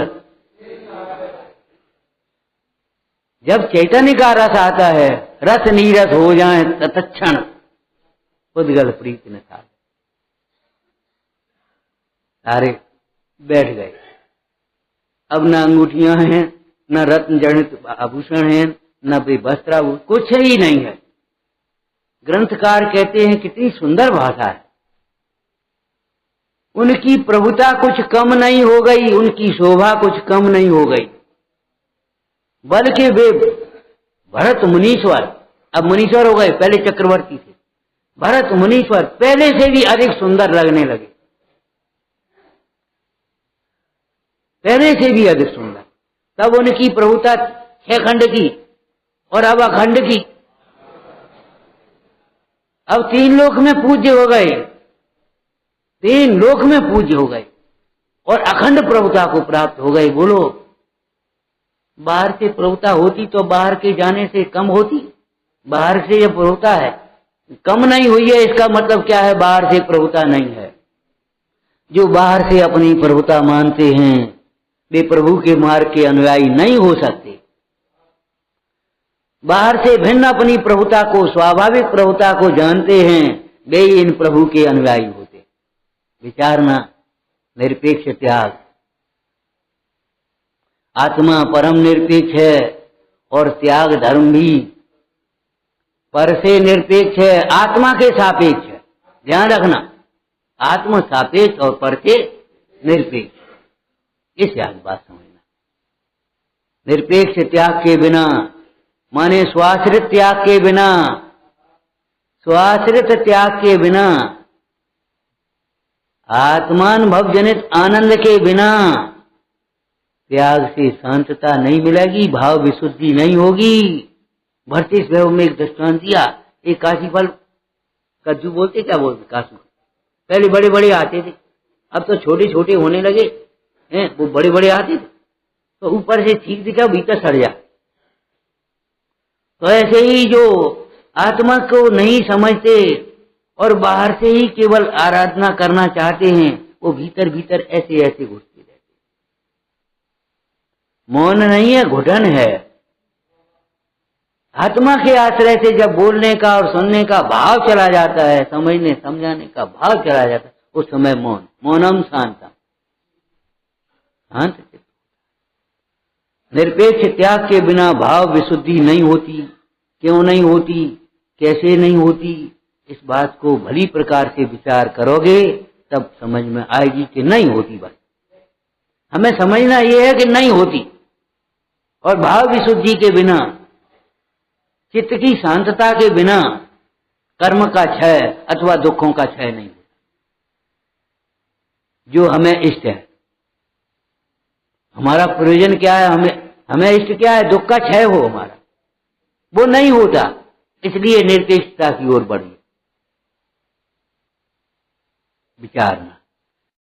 A: जब चैतन्य का रस आता है, रस नीरस हो जाए तत्क्षण उद्गल प्रीति न था। सारे बैठ गए। अब न अंगूठियां हैं, न रत्न जड़ित आभूषण हैं, न भी वस्त्र, कुछ ही नहीं है। ग्रंथकार कहते हैं कितनी सुंदर भाषा है। उनकी प्रभुता कुछ कम नहीं हो गई, उनकी शोभा कुछ कम नहीं हो गई, बल्कि वे भरत मुनीश्वर, अब मुनीश्वर हो गए, पहले चक्रवर्ती थे, भरत मुनीश्वर पहले से भी अधिक सुंदर लगने लगे, पहले से भी अधिक सुंदर। तब उनकी प्रभुता 6 खंड की और अब अखंड की, अब 3 लोक में पूज्य हो गए, 3 लोक में पूज्य हो गए और अखंड प्रभुता को प्राप्त हो गए। बोलो, बाहर से प्रभुता होती तो बाहर के जाने से कम होती? बाहर से ये प्रभुता है, कम नहीं हुई है, इसका मतलब क्या है? बाहर से प्रभुता नहीं है। जो बाहर से अपनी प्रभुता मानते हैं वे प्रभु के मार्ग के अनुयायी नहीं हो सकते। बाहर से भिन्न अपनी प्रभुता को, स्वाभाविक प्रभुता को जानते हैं, वे इन प्रभु के अनुयायी होते। विचारना, निरपेक्ष त्याग। आत्मा परम निरपेक्ष है और त्याग धर्म भी पर से निरपेक्ष है, आत्मा के सापेक्ष है। ध्यान रखना, आत्म सापेक्ष और पर से निरपेक्ष, इस याद बात समझना। निरपेक्ष त्याग के बिना माने स्वाश्रित त्याग के बिना, स्वाश्रित त्याग के बिना, आत्मानुभव जनित आनंद के बिना त्याग से शांतता नहीं मिलेगी, भाव विशुद्धि नहीं होगी। भरतीस वैभव में एक दृष्टांत दिया, एक काशी फल कद्दू बोलते, क्या बोलते काशू, पहले बड़े बड़े आते थे, अब तो छोटे छोटे होने लगे हैं। वो बड़े बड़े आते थे तो ऊपर से ठीक दिखा, भीतर सड़ जा। तो ऐसे ही जो आत्मा को नहीं समझते और बाहर से ही केवल आराधना करना चाहते हैं, वो भीतर भीतर ऐसे ऐसे घुसते रहते। मौन नहीं है, घुटन है। आत्मा के आश्रय से जब बोलने का और सुनने का भाव चला जाता है, समझने समझाने का भाव चला जाता है, उस समय मौन, मौनम शांतम, शांत। निरपेक्ष त्याग के बिना भाव विशुद्धि नहीं होती। क्यों नहीं होती, कैसे नहीं होती, इस बात को भली प्रकार से विचार करोगे तब समझ में आएगी कि नहीं होती। बात हमें समझना यह है कि नहीं होती। और भाव विशुद्धि के बिना, चित्त की शांतता के बिना कर्म का क्षय अथवा दुखों का क्षय नहीं होता। जो हमें इष्ट है, हमारा प्रयोजन क्या है, हमें इष्ट क्या है, दुख का क्षय हो हमारा, वो नहीं होता। इसलिए निरपेक्षता की ओर बढ़िए। विचारना।